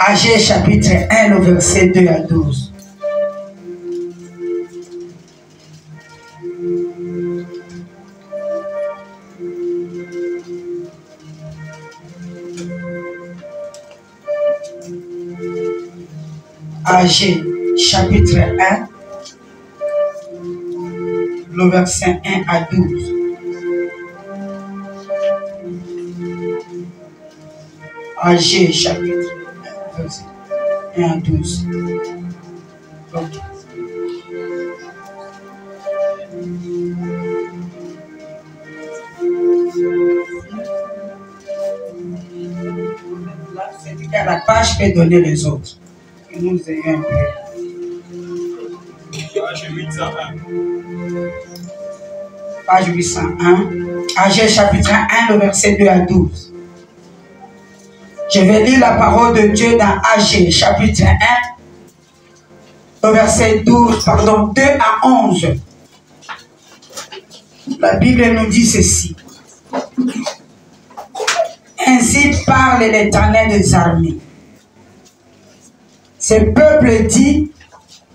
Agé chapitre 1, le verset 2 à 12. Agé chapitre 1, le verset 1 à 12. Agé chapitre 1, verset 1 à 12. Okay. Là, c'est à la page que donner les autres. Que nous ayons un peu. Page 801. Page 801. Agé chapitre 1, le verset 2 à 12. Je vais lire la parole de Dieu dans Agé chapitre 1, le verset 12, pardon, 2 à 11. La Bible nous dit ceci. Ainsi parle l'Éternel des armées. Ce peuple dit,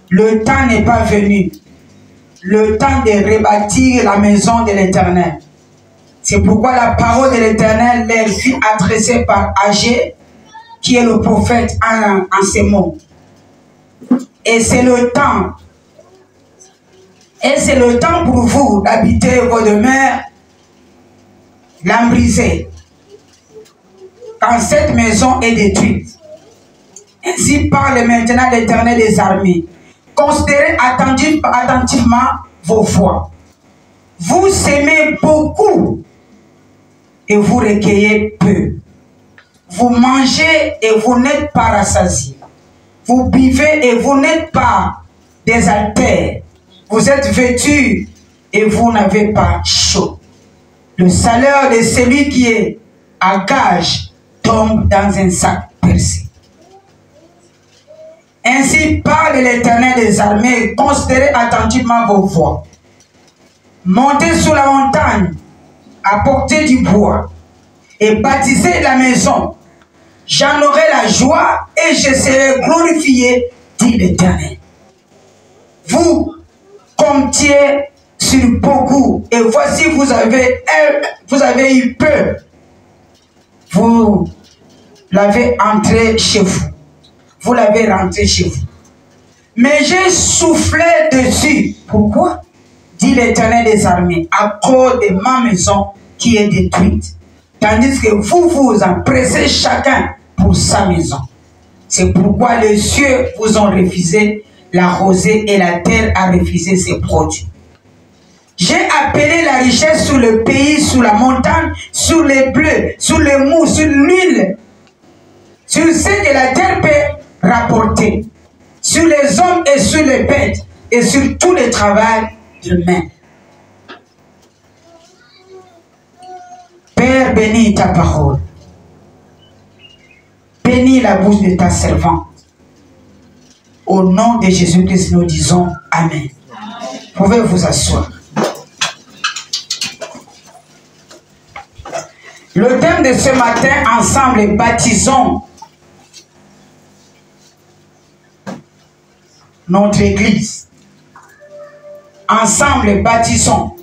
le temps n'est pas venu, le temps de rebâtir la maison de l'Éternel. C'est pourquoi la parole de l'Éternel leur fut adressée par Agé, qui est le prophète en ces mots. Et c'est le temps. Et c'est le temps pour vous d'habiter vos demeures, l'embrisée, quand cette maison est détruite. Ainsi parle maintenant l'Éternel des armées. Considérez attentivement vos voies. Vous semez beaucoup et vous recueillez peu. Vous mangez et vous n'êtes pas rassasiés. Vous buvez et vous n'êtes pas désaltérés. Vous êtes vêtus et vous n'avez pas chaud. Le salaire de celui qui est à gage tombe dans un sac percé. Ainsi parle l'Éternel des armées, considérez attentivement vos voies. Montez sur la montagne, apportez du bois et bâtissez la maison. J'en aurai la joie et je serai glorifié, dit l'Éternel. Vous comptiez sur beaucoup et voici vous avez eu peur. Vous l'avez entré chez vous. Vous l'avez rentré chez vous. Mais j'ai soufflé dessus. Pourquoi? Dit l'Éternel des armées, à cause de ma maison qui est détruite. Tandis que vous vous empressez chacun pour sa maison. C'est pourquoi les cieux vous ont refusé la rosée et la terre a refusé ses produits. J'ai appelé la richesse sur le pays, sur la montagne, sur les bleus, sur les mous, sur l'huile, sur ce que la terre peut rapporter, sur les hommes et sur les bêtes, et sur tout le travail de main. Père, bénis ta parole. Bénis la bouche de ta servante. Au nom de Jésus-Christ, nous disons Amen. Vous pouvez vous asseoir. Le thème de ce matin, ensemble, baptisons notre Église. Ensemble, baptisons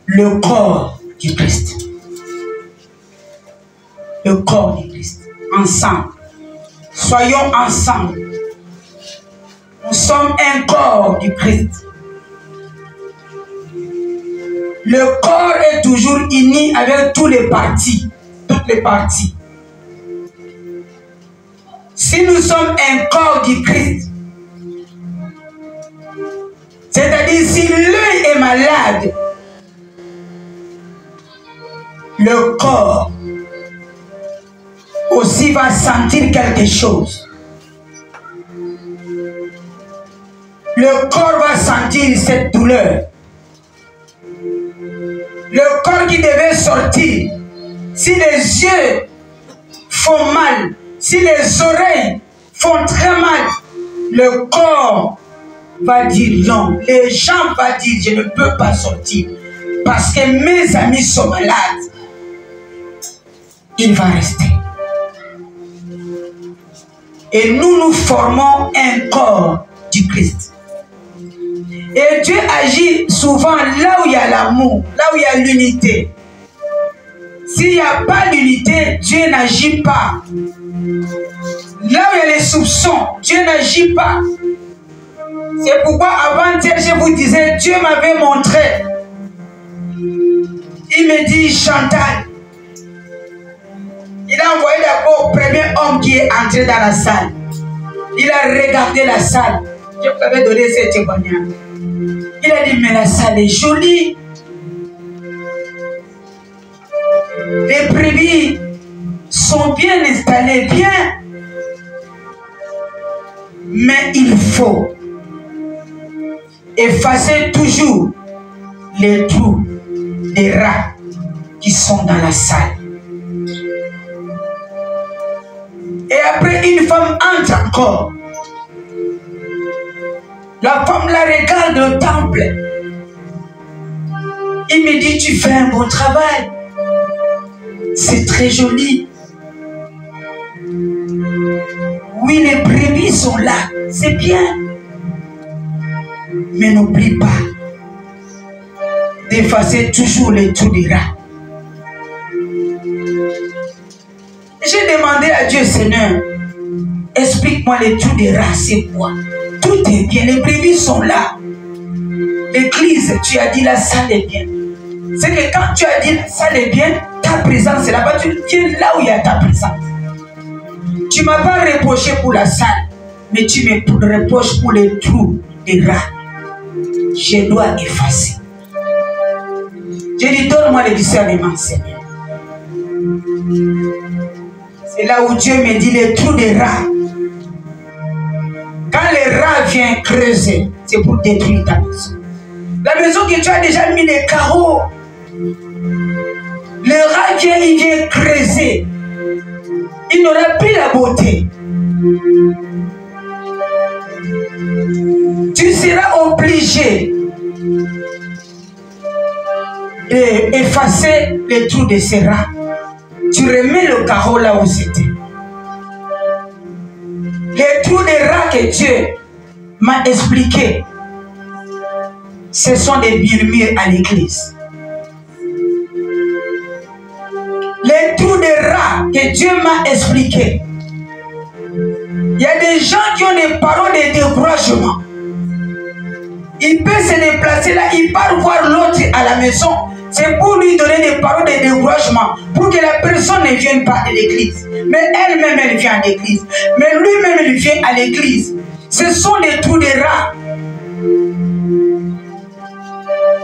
le corps du Christ. Le corps du Christ. Ensemble. Soyons ensemble. Nous sommes un corps du Christ. Le corps est toujours uni avec tous les parties. Toutes les parties. Si nous sommes un corps du Christ, c'est-à-dire si l'œil est malade, le corps aussi va sentir quelque chose. Le corps va sentir cette douleur. Le corps qui devait sortir, si les yeux font mal, si les oreilles font très mal, le corps va dire non. Les gens vont dire je ne peux pas sortir parce que mes amis sont malades. Il va rester. Et nous formons un corps du Christ. Et Dieu agit souvent là où il y a l'amour, là où il y a l'unité. S'il n'y a pas d'unité, Dieu n'agit pas. Là où il y a les soupçons, Dieu n'agit pas. C'est pourquoi avant-hier, je vous disais, Dieu m'avait montré. Il me dit, Chantal, il a envoyé d'abord au premier homme qui est entré dans la salle. Il a regardé la salle. Je vous avais donné ce témoignage. Il a dit, mais la salle est jolie. Les brebis sont bien installées, bien. Mais il faut effacer toujours les trous des rats qui sont dans la salle. Et après, une femme entre encore. La femme la regarde au temple. Il me dit, tu fais un bon travail. C'est très joli. Oui, les brebis sont là. C'est bien. Mais n'oublie pas d'effacer toujours les trous des rats. J'ai demandé à Dieu, Seigneur, explique-moi les trous des rats, c'est quoi? Tout est bien, les brebis sont là. L'église, tu as dit la salle est bien. C'est que quand tu as dit la salle est bien, ta présence est là-bas. Tu viens là où il y a ta présence. Tu ne m'as pas reproché pour la salle, mais tu me reproches pour les trous des rats. Je dois effacer. J'ai dit, donne-moi le discernement, Seigneur. C'est là où Dieu me dit les trous des rats. Quand les rats viennent creuser, c'est pour détruire ta maison. La maison que tu as déjà mis les carreaux. Le rat vient, il vient creuser. Il n'aura plus la beauté. Tu seras obligé d'effacer les trous de ces rats. Tu remets le carreau là où c'était. Les trous des rats que Dieu m'a expliqué, ce sont des murmures à l'église. Les trous des rats que Dieu m'a expliqué, il y a des gens qui ont des paroles de découragement. Il peut se déplacer là, il part voir l'autre à la maison. C'est pour lui donner des paroles de découragement, pour que la personne ne vienne pas à l'église. Mais elle-même, elle vient à l'église. Mais lui-même, il vient à l'église. Ce sont des trous de rats.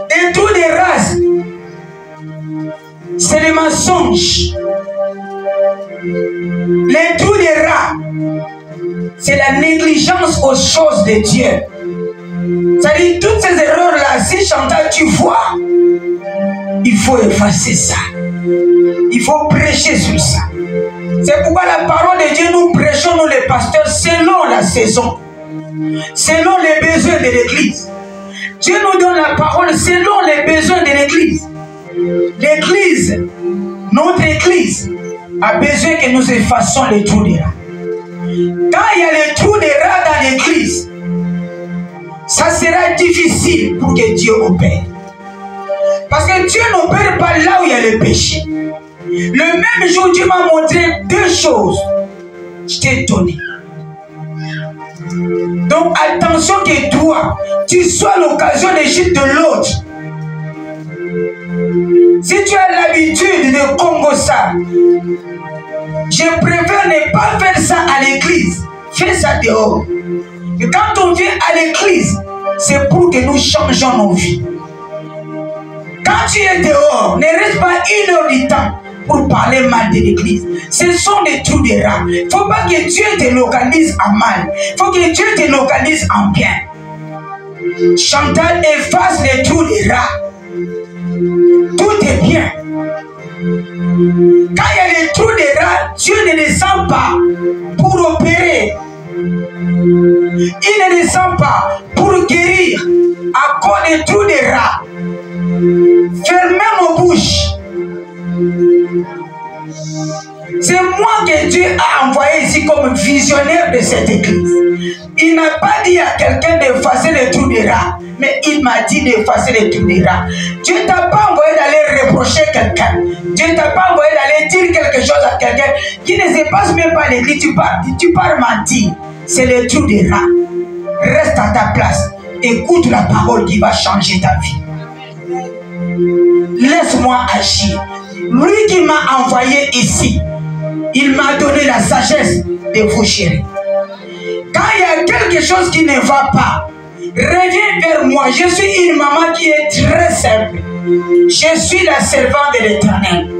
Des trous de rats. C'est des mensonges. Les trous de rats, c'est la négligence aux choses de Dieu. C'est-à-dire, toutes ces erreurs-là, si Chantal, tu vois, il faut effacer ça. Il faut prêcher sur ça. C'est pourquoi la parole de Dieu, nous prêchons, nous les pasteurs, selon la saison, selon les besoins de l'église. Dieu nous donne la parole selon les besoins de l'église. L'église, notre église, a besoin que nous effaçons les trous des rats. Quand il y a les trous des rats dans l'église, ça sera difficile pour que Dieu opère. Parce que Dieu n'opère pas là où il y a le péché. Le même jour, Dieu m'a montré deux choses. Je t'ai donné. Donc attention que toi, tu sois l'occasion de chute de l'autre. Si tu as l'habitude de Congo ça, je préfère ne pas faire ça à l'église. Fais ça dehors. Et quand on vient à l'église, c'est pour que nous changeons nos vies. Quand tu es dehors, ne reste pas 1 heure du temps pour parler mal de l'église. Ce sont des trous de rats. Il ne faut pas que Dieu te localise en mal. Il faut que Dieu te localise en bien. Chantal efface les trous de rats. Tout est bien. Quand il y a les trous de rats, Dieu ne descend pas pour opérer. Il ne descend pas pour guérir à cause des trous de rats. Fermez nos bouches. C'est moi que Dieu a envoyé ici comme visionnaire de cette église. Il n'a pas dit à quelqu'un d'effacer les trous des rats, mais il m'a dit d'effacer les trous des rats. Dieu ne t'a pas envoyé d'aller reprocher quelqu'un. Dieu ne t'a pas envoyé d'aller dire quelque chose à quelqu'un qui ne se passe même pas à l'église. Tu pars mentir. C'est les trous des rats. Reste à ta place. Écoute la parole qui va changer ta vie. Laisse-moi agir. Lui qui m'a envoyé ici, il m'a donné la sagesse de vous gérer. Quand il y a quelque chose qui ne va pas, reviens vers moi. Je suis une maman qui est très simple. Je suis la servante de l'Éternel.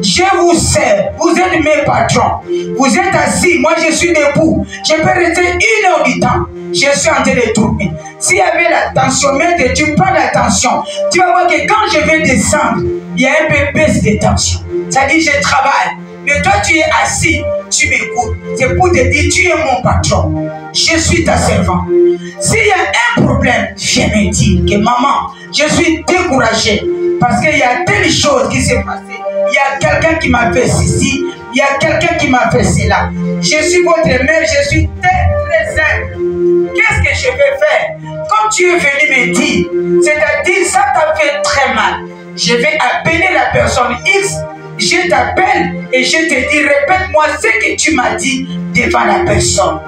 Je vous sers. Vous êtes mes patrons. Vous êtes assis. Moi, je suis debout. Je peux rester 1 heure du temps. Je suis en train de tourner. S'il y avait la tension, mais tu prends la tension, tu vas voir que quand je vais descendre, il y a un peu baisse de tension. Ça dit, je travaille. Mais toi, tu es assis, tu m'écoutes. C'est pour te dire, tu es mon patron. Je suis ta servante. S'il y a un problème, viens me dire que maman, je suis découragée parce qu'il y a telle chose qui s'est passée. Il y a quelqu'un qui m'a fait ceci, il y a quelqu'un qui m'a fait cela. Je suis votre mère, je suis très simple. Qu'est-ce que je vais faire? Comme tu es venu me dire, c'est-à-dire ça t'a fait très mal. Je vais appeler la personne X, je t'appelle et je te dis, répète-moi ce que tu m'as dit devant la personne.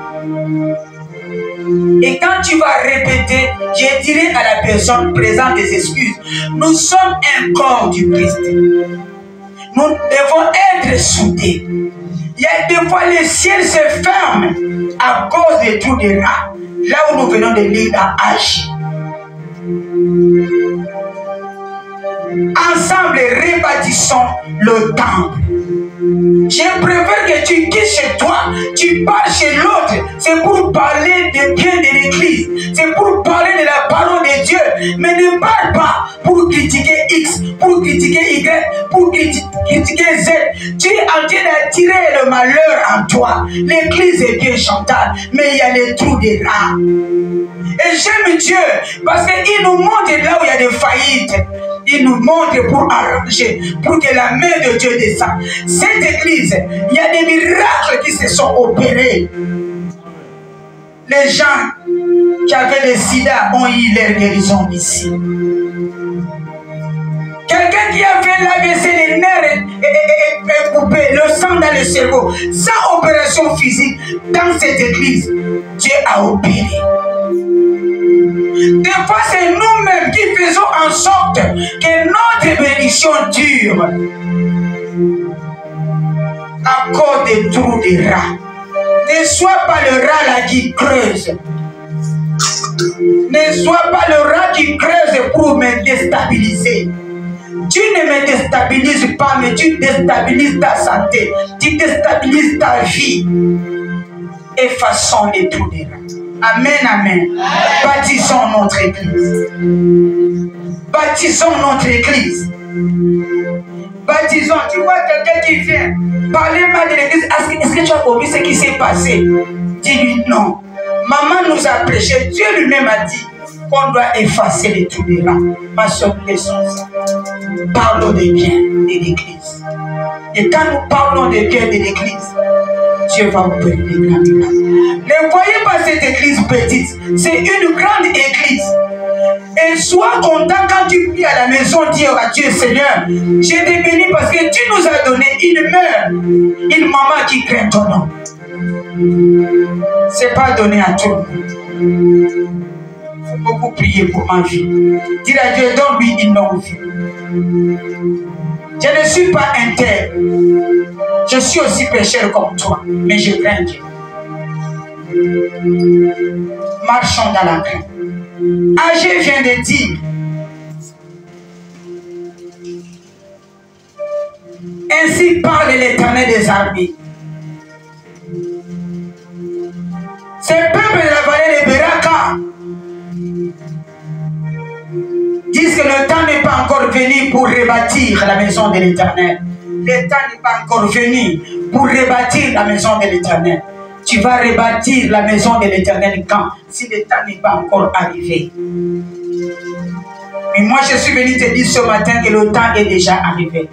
Et quand tu vas répéter, je dirai à la personne présente des excuses. Nous sommes un corps du Christ. Nous devons être soudés. Il y a des fois le ciel se ferme à cause des trous de rats. Là où nous venons de lire dans H. Ensemble, rebâtissons le temple. Je préfère que tu quittes chez toi, tu pars chez l'autre. C'est pour parler de bien de l'église. C'est pour parler de la parole de Dieu. Mais ne parle pas pour critiquer X, pour critiquer Y, pour critiquer Z. Tu es en train d'attirer le malheur en toi. L'église est bien chantable, mais il y a les trous des rats. Et j'aime Dieu parce qu'il nous montre là où il y a des faillites. Il nous montre pour arranger, pour que la main de Dieu descende. Cette église, il y a des miracles qui se sont opérés. Les gens qui avaient le sida ont eu leur guérison ici. Quelqu'un qui a fait l'AVC, les nerfs est coupé, le sang dans le cerveau, sans opération physique, dans cette église, Dieu a opéré. Des fois, c'est nous-mêmes qui faisons en sorte que notre bénédiction dure à cause des trous des rats. Ne sois pas le rat là qui creuse. Ne sois pas le rat qui creuse pour me déstabiliser. Tu ne me déstabilises pas, mais tu déstabilises ta santé. Tu déstabilises ta vie. Effaçons les trous des rats. Amen, amen. Bâtissons notre église. Bâtissons notre église. Baptisons. Tu vois quelqu'un qui vient parler mal de l'église. Est-ce que tu as compris ce qui s'est passé? Dis-lui non. Maman nous a prêché. Dieu lui-même a dit qu'on doit effacer les trous des rats. Ma soeur, laissons ça. Parlons de bien de l'église. Et quand nous parlons de bien de l'église, Dieu va vous bénir des grands miracles. Ne voyez pas cette église petite. C'est une grande église. Et sois content quand tu pries à la maison, dis à Dieu, Seigneur, je t'ai béni parce que tu nous as donné une mère, une maman qui craint ton nom. Ce n'est pas donné à tout le monde. Il faut beaucoup prier pour ma vie. Dire à Dieu, donne-lui une longue vie. Je ne suis pas intègre. Je suis aussi pécheur comme toi, mais je crains Dieu. Marchons dans la crainte. Agé vient de dire, ainsi parle l'Éternel des armées. Ces peuples de la vallée de Beraka disent que le temps n'est pas encore venu pour rebâtir la maison de l'Éternel. Le temps n'est pas encore venu pour rebâtir la maison de l'Éternel. Tu vas rebâtir la maison de l'Éternel quand? Si le temps n'est pas encore arrivé. Mais moi, je suis venu te dire ce matin que le temps est déjà arrivé.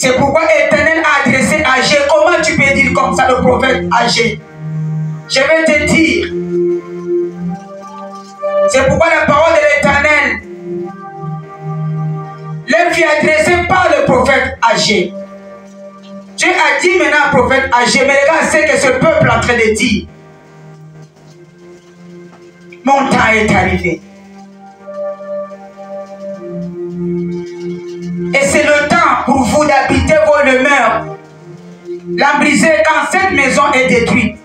C'est pourquoi l'Éternel a adressé Agé. Comment tu peux dire comme ça le prophète Agé? Je vais te dire. C'est pourquoi la parole de l'Éternel leur fut adressée par le prophète Agé. Dieu a dit maintenant au prophète Agé, mais regarde ce que ce peuple est en train de dire. Mon temps est arrivé. Et c'est le temps pour vous d'habiter vos demeures. L'embriser quand cette maison est détruite.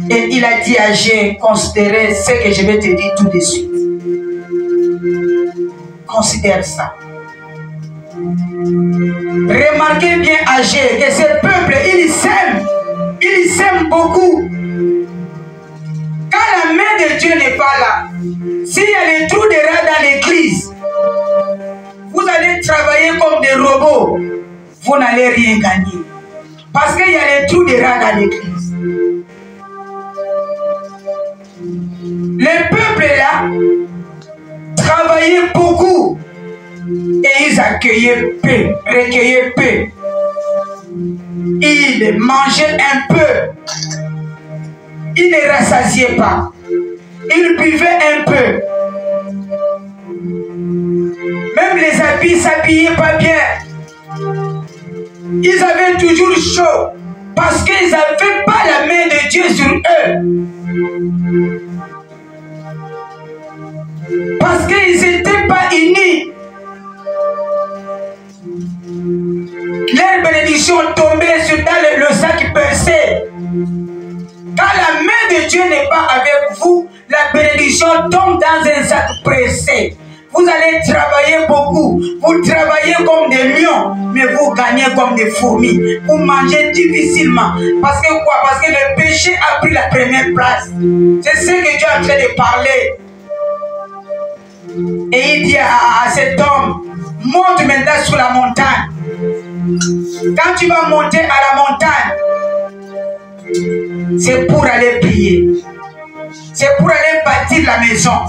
Et il a dit à Agé, considérez ce que je vais te dire tout de suite. Considère ça. Remarquez bien Agé que ce peuple, il s'aime beaucoup. Quand la main de Dieu n'est pas là, s'il y a des trous de rats dans l'église, vous allez travailler comme des robots, vous n'allez rien gagner. Parce qu'il y a des trous de rats dans l'église. Le peuple là travaillait beaucoup et ils accueillaient peu, recueillaient peu. Ils mangeaient un peu. Ils ne rassasiaient pas. Ils buvaient un peu. Même les habits ne s'habillaient pas bien. Ils avaient toujours chaud parce qu'ils n'avaient pas la main de Dieu sur eux. Parce qu'ils n'étaient pas unis. Leur bénédiction tombait dans le sac percé. Quand la main de Dieu n'est pas avec vous, la bénédiction tombe dans un sac pressé. Vous allez travailler beaucoup. Vous travaillez comme des lions, mais vous gagnez comme des fourmis. Vous mangez difficilement. Parce que quoi? Parce que le péché a pris la première place. C'est ce que Dieu est en train de parler. Et il dit à cet homme, monte maintenant sur la montagne. Quand tu vas monter à la montagne, c'est pour aller prier. C'est pour aller bâtir la maison.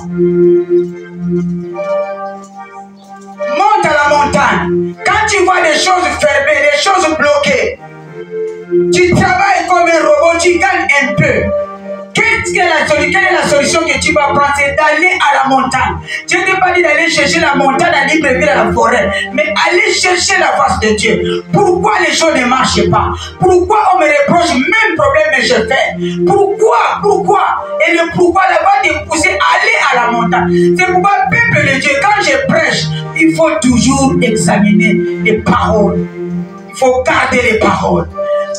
Monte à la montagne. Quand tu vois des choses fermées, des choses bloquées, tu travailles comme un robot, tu gagnes un peu. Quelle est la solution que tu vas prendre? C'est d'aller à la montagne. Je ne t'ai pas dit d'aller chercher la montagne à Libreville, à la forêt, mais aller chercher la face de Dieu. Pourquoi les choses ne marchent pas? Pourquoi on me reproche même problème que je fais? Pourquoi? Et le pourquoi là-bas te pousser à aller à la montagne. C'est pourquoi, peuple de Dieu, quand je prêche, il faut toujours examiner les paroles. Il faut garder les paroles.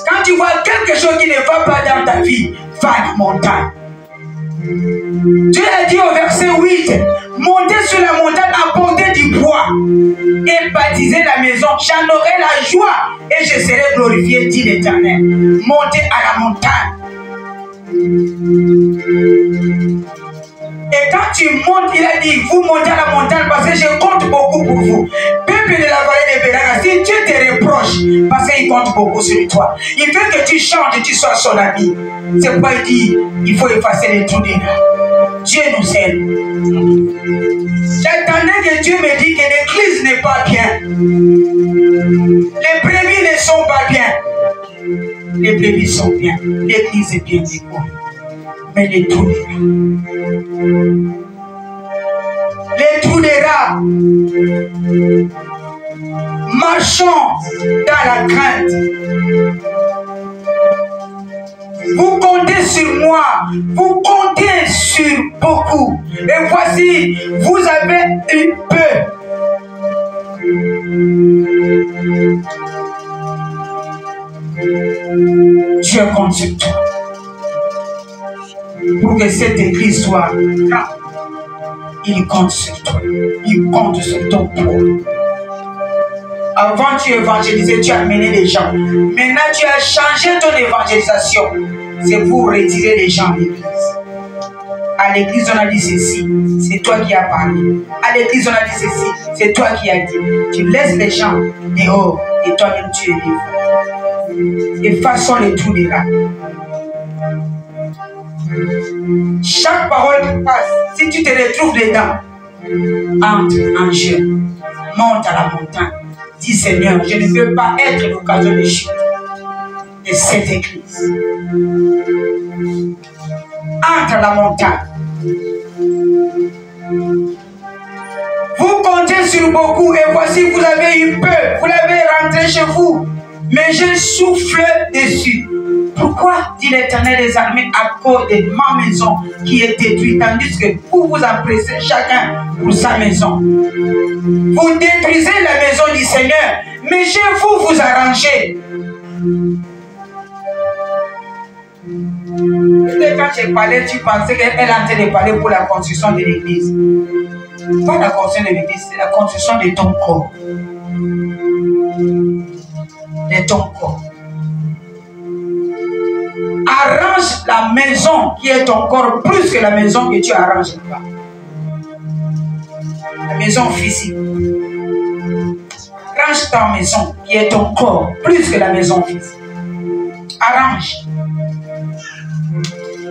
Quand tu vois quelque chose qui ne va pas dans ta vie, va à la montagne. Dieu a dit au verset 8, montez sur la montagne, apportez du bois et baptisez la maison. J'en aurai la joie et je serai glorifié, dit l'Éternel. Montez à la montagne. Et quand tu montes, il a dit, vous montez à la montagne parce que je compte beaucoup pour vous. Peuple de la vallée de Béraga, si Dieu te reproche, parce qu'il compte beaucoup sur toi, il veut que tu changes et tu sois son ami. C'est pourquoi il dit, il faut effacer les trous des rats. Dieu nous aime. J'attendais que Dieu me dise que l'église n'est pas bien. Les brebis ne sont pas bien. Les brebis sont bien. L'église est bien décorée. Mais les trous des rats. Les trous des rats. Marchons dans la crainte. Vous comptez sur moi. Vous comptez sur beaucoup. Et voici, vous avez eu peu. Dieu compte sur toi. Pour que cette église soit grande, il compte sur toi. Il compte sur ton poids. Avant tu évangélisais, tu as amené les gens. Maintenant tu as changé ton évangélisation. C'est pour retirer les gens de l'église. À l'église on a dit ceci, c'est toi qui as parlé. À l'église on a dit ceci, c'est toi qui as dit. Tu laisses les gens dehors et toi-même tu es devant. Effaçons les trous des rats. Chaque parole qui passe, si tu te retrouves dedans, entre en jeu. monte à la montagne. Dis Seigneur, je ne veux pas être l'occasion de chute de cette église. Entre à la montagne. Vous comptez sur beaucoup et voici vous avez eu peur. Vous l'avez rentré chez vous. Mais je souffle dessus. Pourquoi, dit l'Éternel des armées, à cause de ma maison qui est détruite, tandis que vous vous empressez chacun pour sa maison. Vous détruisez la maison du Seigneur, mais chez vous, vous arrangez. Peut-être quand j'ai parlé, tu pensais qu'elle est en train de parler pour la construction de l'église. Pas la construction de l'église, c'est la construction de ton corps. De ton corps. Arrange la maison qui est ton corps plus que la maison que tu arranges pas. La maison physique. Arrange ta maison qui est ton corps plus que la maison physique. Arrange.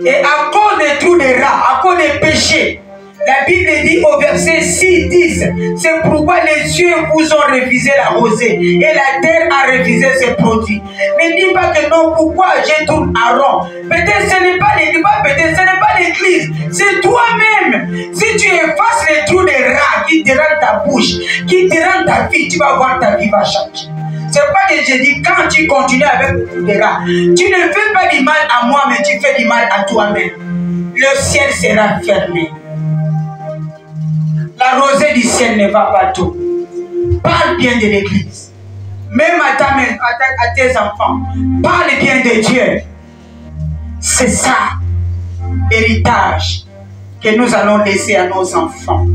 Et à cause de tous les rats, à cause des péchés, la Bible dit au verset 6, 10, c'est pourquoi les cieux vous ont refusé la rosée et la terre a refusé ses produits. Ne dis pas que non, pourquoi je tourne à rond. Peut-être ce n'est pas l'église, peut-être ce n'est pas l'église, c'est toi-même. Si tu effaces les trous des rats qui dérangent ta bouche, qui dérangent ta vie, tu vas voir ta vie va changer. C'est pas que je dis quand tu continues avec le trou des rats, tu ne fais pas du mal à moi, mais tu fais du mal à toi-même. Le ciel sera fermé. La rosée du ciel ne va pas tout. Parle bien de l'église. Même à tes enfants. Parle bien de Dieu. C'est ça, l'héritage que nous allons laisser à nos enfants.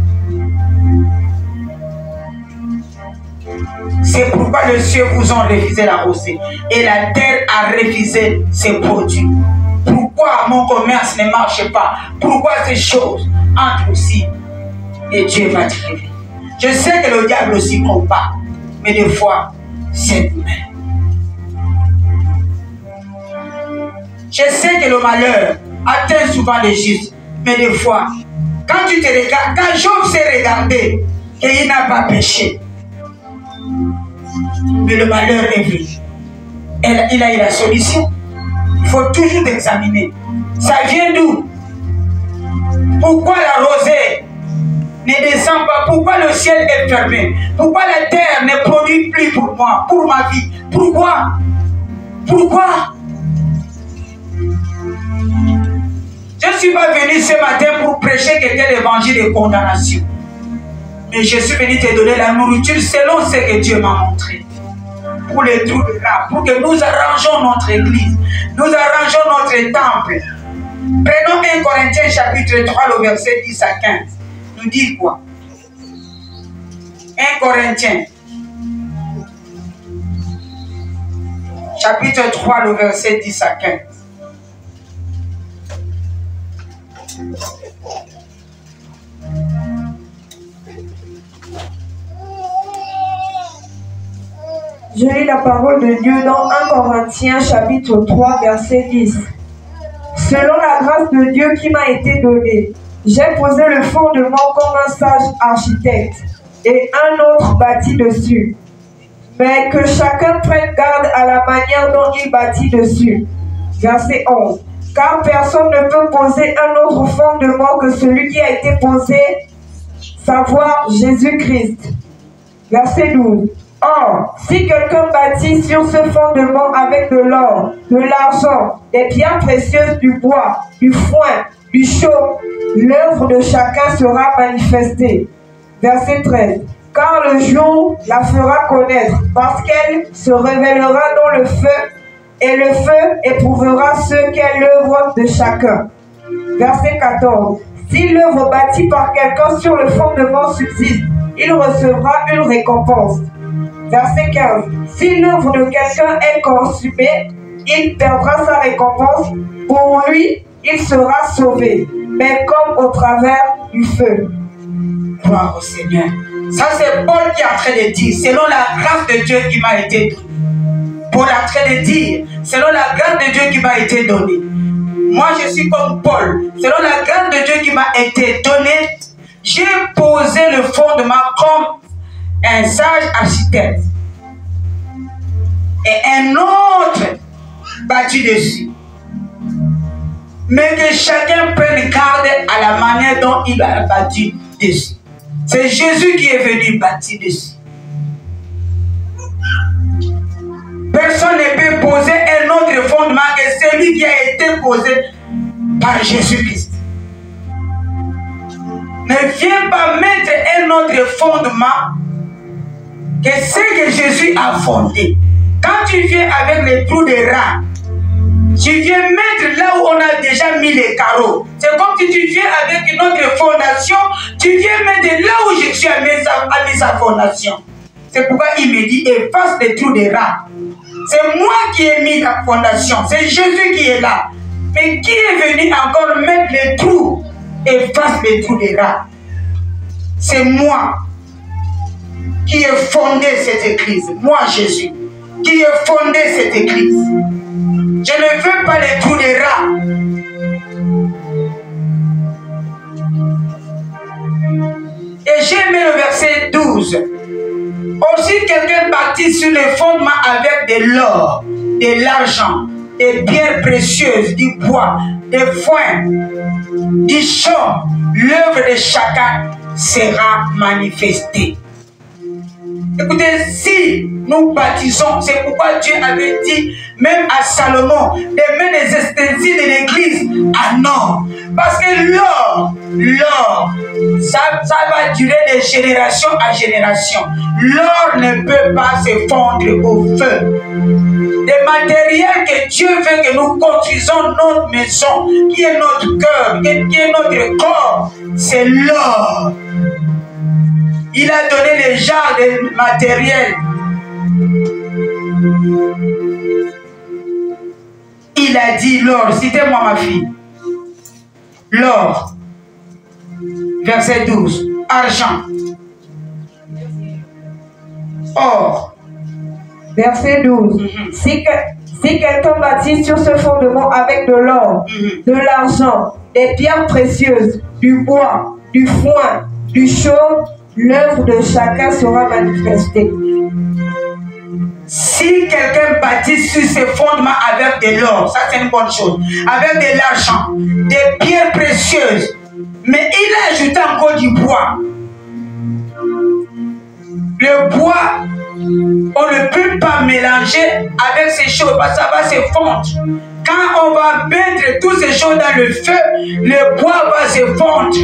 C'est pourquoi les cieux vous ont refusé la rosée et la terre a refusé ses produits. Pourquoi mon commerce ne marche pas? Pourquoi ces choses entrent aussi? Et Dieu va te révéler. Je sais que le diable aussi combat, mais des fois, c'est nous-mêmes. Je sais que le malheur atteint souvent les justes, mais des fois, quand tu te regardes, quand Job s'est regardé, et il n'a pas péché, mais le malheur est venu. Il a eu la solution. Il faut toujours examiner. Ça vient d'où? Pourquoi la rosée ne descend pas? Pourquoi le ciel est fermé? Pourquoi la terre ne produit plus pour moi, pour ma vie? Pourquoi? Pourquoi? Je ne suis pas venu ce matin pour prêcher quelqu'un l'évangile de condamnation. Mais je suis venu te donner la nourriture selon ce que Dieu m'a montré. Pour les trous de rats, pour que nous arrangeons notre église, nous arrangeons notre temple. Prenons 1 Corinthiens chapitre 3, le verset 10 à 15. Nous dit quoi? 1 Corinthiens chapitre 3, le verset 10 à 15. Je lis la parole de Dieu dans 1 Corinthiens chapitre 3 verset 10. Selon la grâce de Dieu qui m'a été donnée, j'ai posé le fondement comme un sage architecte et un autre bâtit dessus. Mais que chacun prenne garde à la manière dont il bâtit dessus. Verset 11. Car personne ne peut poser un autre fondement que celui qui a été posé, savoir Jésus-Christ. Verset 12. Or, si quelqu'un bâtit sur ce fondement avec de l'or, de l'argent, des pierres précieuses, du bois, du foin, du chaume, l'œuvre de chacun sera manifestée. Verset 13. Car le jour la fera connaître, parce qu'elle se révélera dans le feu, et le feu éprouvera ce qu'est l'œuvre de chacun. Verset 14. Si l'œuvre bâtie par quelqu'un sur le fondement subsiste, il recevra une récompense. Verset 15. Si l'œuvre de quelqu'un est consumée, il perdra sa récompense. Pour lui, il sera sauvé, mais comme au travers du feu. Gloire au Seigneur. Ça, c'est Paul qui est en train de dire, selon la grâce de Dieu qui m'a été donnée. Paul est en train de dire, selon la grâce de Dieu qui m'a été donnée. Moi, je suis comme Paul. Selon la grâce de Dieu qui m'a été donnée, j'ai posé le fondement comme un sage architecte et un autre bâti dessus. Mais que chacun prenne garde à la manière dont il a bâti dessus. C'est Jésus qui est venu bâtir dessus. Personne ne peut poser un autre fondement que celui qui a été posé par Jésus-Christ. Ne viens pas mettre un autre fondement que ce que Jésus a fondé. Quand tu viens avec les trous de rats, tu viens mettre là où on a déjà mis les carreaux. C'est comme si tu viens avec une autre fondation, tu viens mettre là où Jésus a mis sa fondation. C'est pourquoi il me dit, efface les trous de rats. C'est moi qui ai mis la fondation, c'est Jésus qui est là. Mais qui est venu encore mettre les trous, efface les trous de rats? C'est moi qui ai fondé cette église, moi Jésus, qui ai fondé cette église. Je ne veux pas les trous de rats. Et j'ai mis le verset 12. Aussi quelqu'un bâtit sur le fondement avec de l'or, de l'argent, des pierres précieuses, du bois, des foins, du champ. L'œuvre de chacun sera manifestée. Écoutez, si nous bâtissons, c'est pourquoi Dieu avait dit, même à Salomon, de mettre les ustensiles de l'église en or. Parce que l'or, ça va durer de génération à génération. L'or ne peut pas se fondre au feu. Le matériel que Dieu veut que nous construisons notre maison, qui est notre cœur, qui est notre corps, c'est l'or. Il a donné les genres de matériel. Il a dit l'or. Citez-moi ma fille. L'or. Verset 12. Argent. Or. Verset 12. Si quelqu'un bâtit sur ce fondement avec de l'or, de l'argent, des pierres précieuses, du bois, du foin, du chaume, l'œuvre de chacun sera manifestée. Si quelqu'un bâtit sur ses fondements avec de l'or, ça c'est une bonne chose, avec de l'argent, des pierres précieuses, mais il a ajouté encore du bois. Le bois, on ne peut pas mélanger avec ces choses parce que ça va se fondre. Quand on va mettre toutes ces choses dans le feu, le bois va se fondre.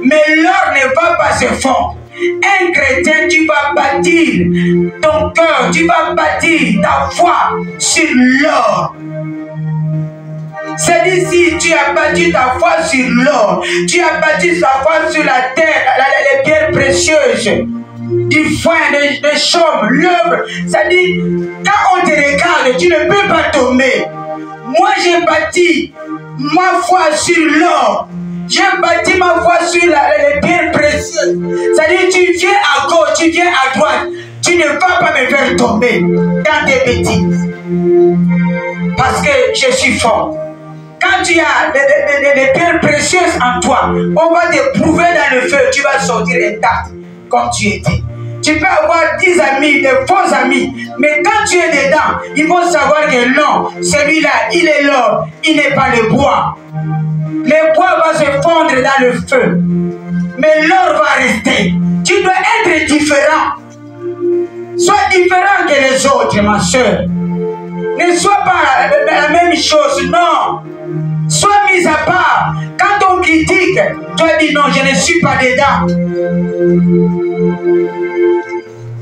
Mais l'or ne va pas se fondre. Un chrétien, tu vas bâtir ton cœur, tu vas bâtir ta foi sur l'or. C'est-à-dire, si tu as bâti ta foi sur l'or, tu as bâti ta foi sur la terre, les pierres précieuses, du foin, des chaumes, l'œuvre. C'est-à-dire, quand on te regarde, tu ne peux pas tomber. Moi, j'ai bâti ma foi sur l'or. J'ai bâti ma foi sur les pierres précieuses. C'est-à-dire, tu viens à gauche, tu viens à droite. Tu ne vas pas me faire tomber dans des bêtises. Parce que je suis fort. Quand tu as des pierres précieuses en toi, on va te prouver dans le feu, tu vas sortir intact comme tu étais. Tu peux avoir 10 amis, des faux amis, mais quand tu es dedans, ils vont savoir que non, celui-là, il est l'or, il n'est pas le bois. Le bois va se fondre dans le feu, mais l'or va rester. Tu dois être différent. Sois différent que les autres, ma soeur. Ne sois pas la même chose, non. Sois mis à part. Quand on critique, toi dis non, je ne suis pas dedans.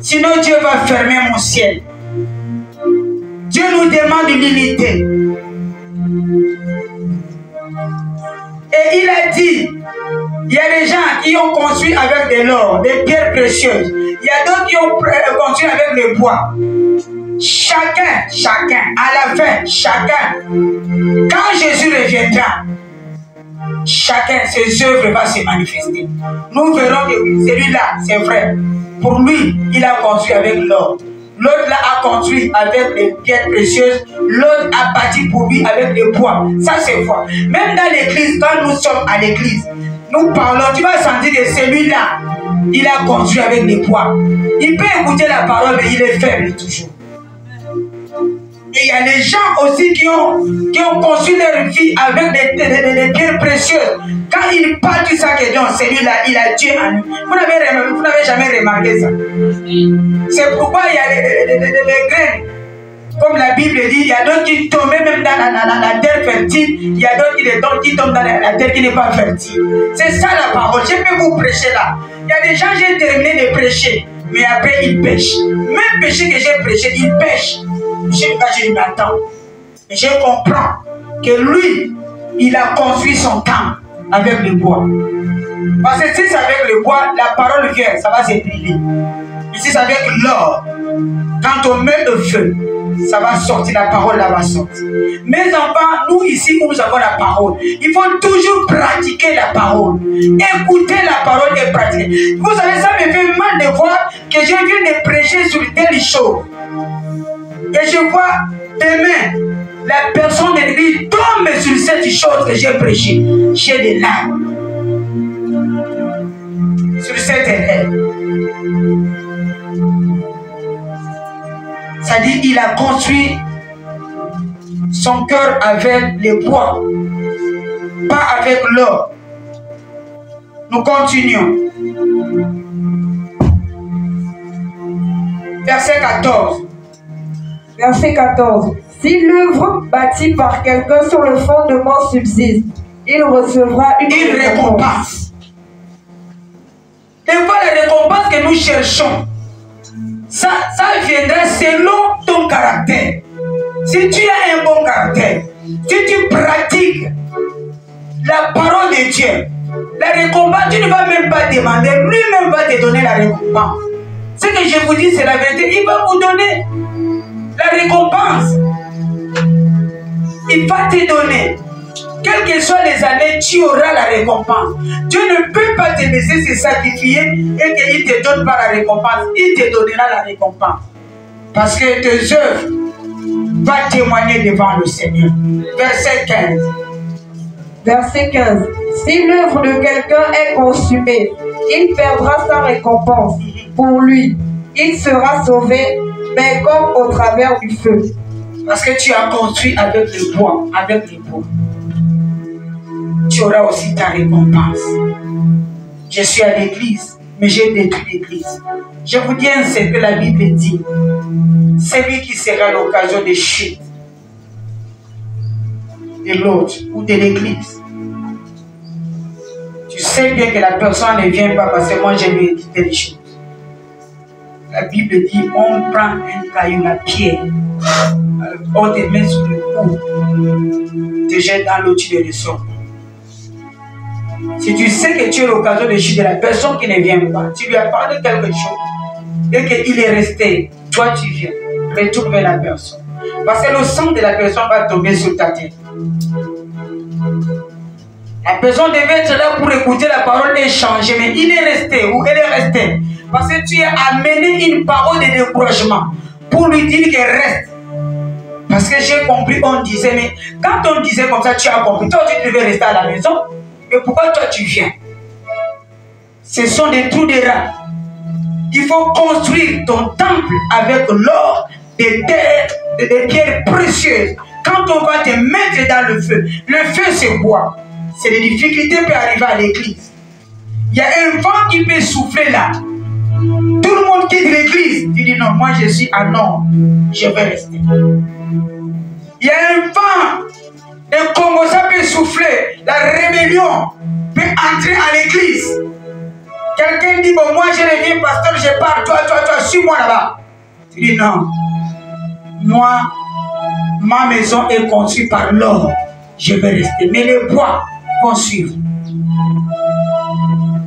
Sinon Dieu va fermer mon ciel. Dieu nous demande l'unité. Et il a dit, il y a des gens qui ont construit avec de l'or, des pierres précieuses. Il y a d'autres qui ont construit avec le bois. Chacun, à la fin, chacun. Quand Jésus reviendra, chacun, ses œuvres vont se manifester. Nous verrons que oui, celui-là, c'est vrai. Pour lui, il a construit avec l'or. L'autre là a construit avec les pierres précieuses. L'autre a bâti pour lui avec le bois. Ça, c'est vrai. Même dans l'église, quand nous sommes à l'église, nous parlons, tu vas sentir que celui-là, il a construit avec des bois. Il peut écouter la parole, mais il est faible toujours. Et il y a des gens aussi qui ont construit leur vie avec des pierres précieuses. Quand il parle du sac et donc celui-là, il a Dieu en lui. Vous n'avez jamais remarqué ça. C'est pourquoi il y a des graines. Comme la Bible dit, il y a d'autres qui tombent même dans la terre fertile. Il y a d'autres qui tombent dans la terre qui n'est pas fertile. C'est ça la parole. Je peux vous prêcher là. Il y a des gens, j'ai terminé de prêcher. Mais après, ils pêchent. Même péché que j'ai prêché, ils pêchent. Je lui attends. Et je comprends que lui, il a construit son temple avec le bois. Parce que si c'est avec le bois, la parole vient, ça va se brûler. Et si c'est avec l'or, quand on met le feu, ça va sortir, la parole là va sortir. Mes enfants, nous ici où nous avons la parole, il faut toujours pratiquer la parole. Écouter la parole et pratiquer. Vous savez, ça me fait mal de voir que je viens de prêcher sur telle chose. Et je vois demain, la personne de l'église tombe sur cette chose que j'ai prêchée. J'ai des larmes. Sur cette élève. Ça dit, il a construit son cœur avec les bois, pas avec l'or. Nous continuons. Verset 14. Verset 14. Si l'œuvre bâtie par quelqu'un sur le fondement subsiste, il recevra une récompense. Des fois, la récompense que nous cherchons, ça viendra selon ton caractère. Si tu as un bon caractère, si tu pratiques la parole de Dieu, la récompense, tu ne vas même pas demander, lui-même va te donner la récompense. Ce que je vous dis, c'est la vérité. Il va vous donner la récompense. Il va te donner. Quelles que soient les années, tu auras la récompense. Dieu ne peut pas te laisser se sacrifier et qu'il ne te donne pas la récompense. Il te donnera la récompense. Parce que tes œuvres vont témoigner devant le Seigneur. Verset 15. Verset 15. Si l'œuvre de quelqu'un est consumée, il perdra sa récompense. Pour lui, il sera sauvé, mais comme au travers du feu. Parce que tu as construit avec le bois, avec les bois. Tu auras aussi ta récompense. Je suis à l'église, mais j'ai détruit l'église. Je vous dis ce que la Bible dit. Celui qui sera l'occasion de chute de l'autre ou de l'église. Tu sais bien que la personne ne vient pas parce que moi je lui ai dit telle chose. La Bible dit, on prend un caillou, la pierre, on te met sur le cou, te jette dans l'eau, tu le ressors. Si tu sais que tu as l'occasion de chuter la personne qui ne vient pas, tu lui as parlé quelque chose, et qu'il est resté, toi tu viens, retourne vers la personne. Parce que le sang de la personne va tomber sur ta tête. La personne devait être là pour écouter la parole et changer, mais il est resté ou elle est restée. Parce que tu as amené une parole de découragement pour lui dire qu'elle reste. Parce que j'ai compris, on disait, mais quand on disait comme ça, tu as compris, toi tu devais rester à la maison. Et pourquoi toi tu viens? Ce sont des trous de rats. Il faut construire ton temple avec l'or, des terres, des pierres précieuses. Quand on va te mettre dans le feu c'est quoi? C'est les difficultés qui peuvent arriver à l'église. Il y a un vent qui peut souffler là. Tout le monde quitte l'église. Tu dis non, moi je suis à Nord, je vais rester. Il y a un vent. Le Congo, ça peut souffler. La rébellion peut entrer à l'église. Quelqu'un dit, bon, moi je reviens, pasteur, je pars, toi, suis-moi là-bas. Tu dis non. Moi, ma maison est construite par l'or. Je vais rester. Mais les bois vont suivre.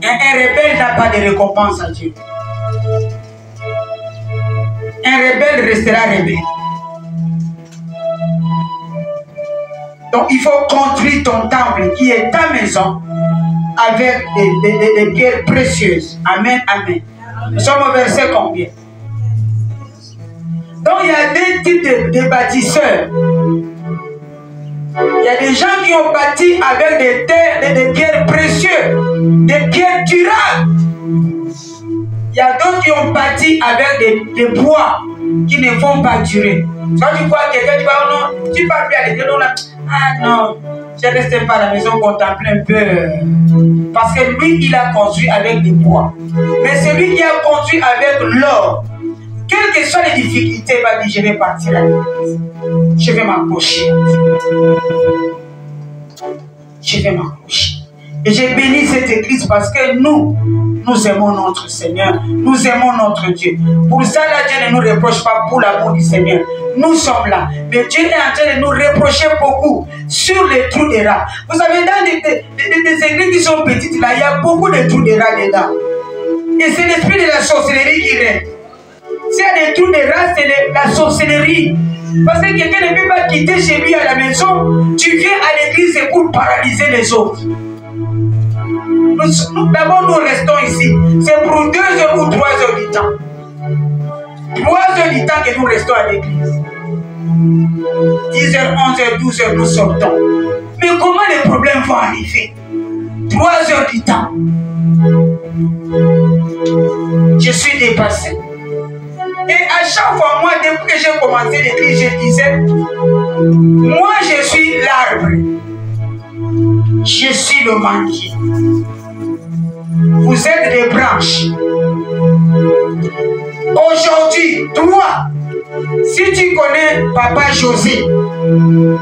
Un rebelle n'a pas de récompense à Dieu. Un rebelle restera rebelle. Donc il faut construire ton temple qui est ta maison avec des pierres précieuses. Amen, amen. Nous sommes au verset combien? Donc il y a deux types de bâtisseurs. Il y a des gens qui ont bâti avec des terres et des pierres précieuses, des pierres durables. qui ont bâti avec des bois qui ne vont pas durer. Quand tu vois quelqu'un, tu vas, oh non, tu parles plus à l'église, non, ah non, je ne restais pas à la maison contempler un peu. Parce que lui, il a construit avec des bois. Mais celui qui a construit avec l'or, quelles que soient les difficultés, il va dire, je vais partir à l'église. Je vais m'accrocher. Je vais m'accrocher. Et j'ai béni cette église parce que nous aimons notre Seigneur. Nous aimons notre Dieu. Pour ça, là, Dieu ne nous reproche pas pour l'amour du Seigneur. Nous sommes là. Mais Dieu est en train de nous reprocher beaucoup sur les trous des rats. Vous savez, dans des églises qui sont petites, là, il y a beaucoup de trous des rats dedans. Et c'est l'esprit de la sorcellerie qui règne. S'il y a des trous des rats, c'est la sorcellerie. Parce que quelqu'un ne peut pas quitter chez lui à la maison. Tu viens à l'église, c'est pour paralyser les autres. D'abord, nous restons ici. C'est pour 2 heures ou 3 heures du temps. 3 heures du temps que nous restons à l'église. 10 heures, 11 heures, 12 heures, nous sortons. Mais comment les problèmes vont arriver? 3 heures du temps. Je suis dépassé. Et à chaque fois, moi, depuis que j'ai commencé l'église, je disais, moi, je suis l'arbre. Je suis le manguier. Vous êtes des branches. Aujourd'hui, toi, si tu connais Papa José,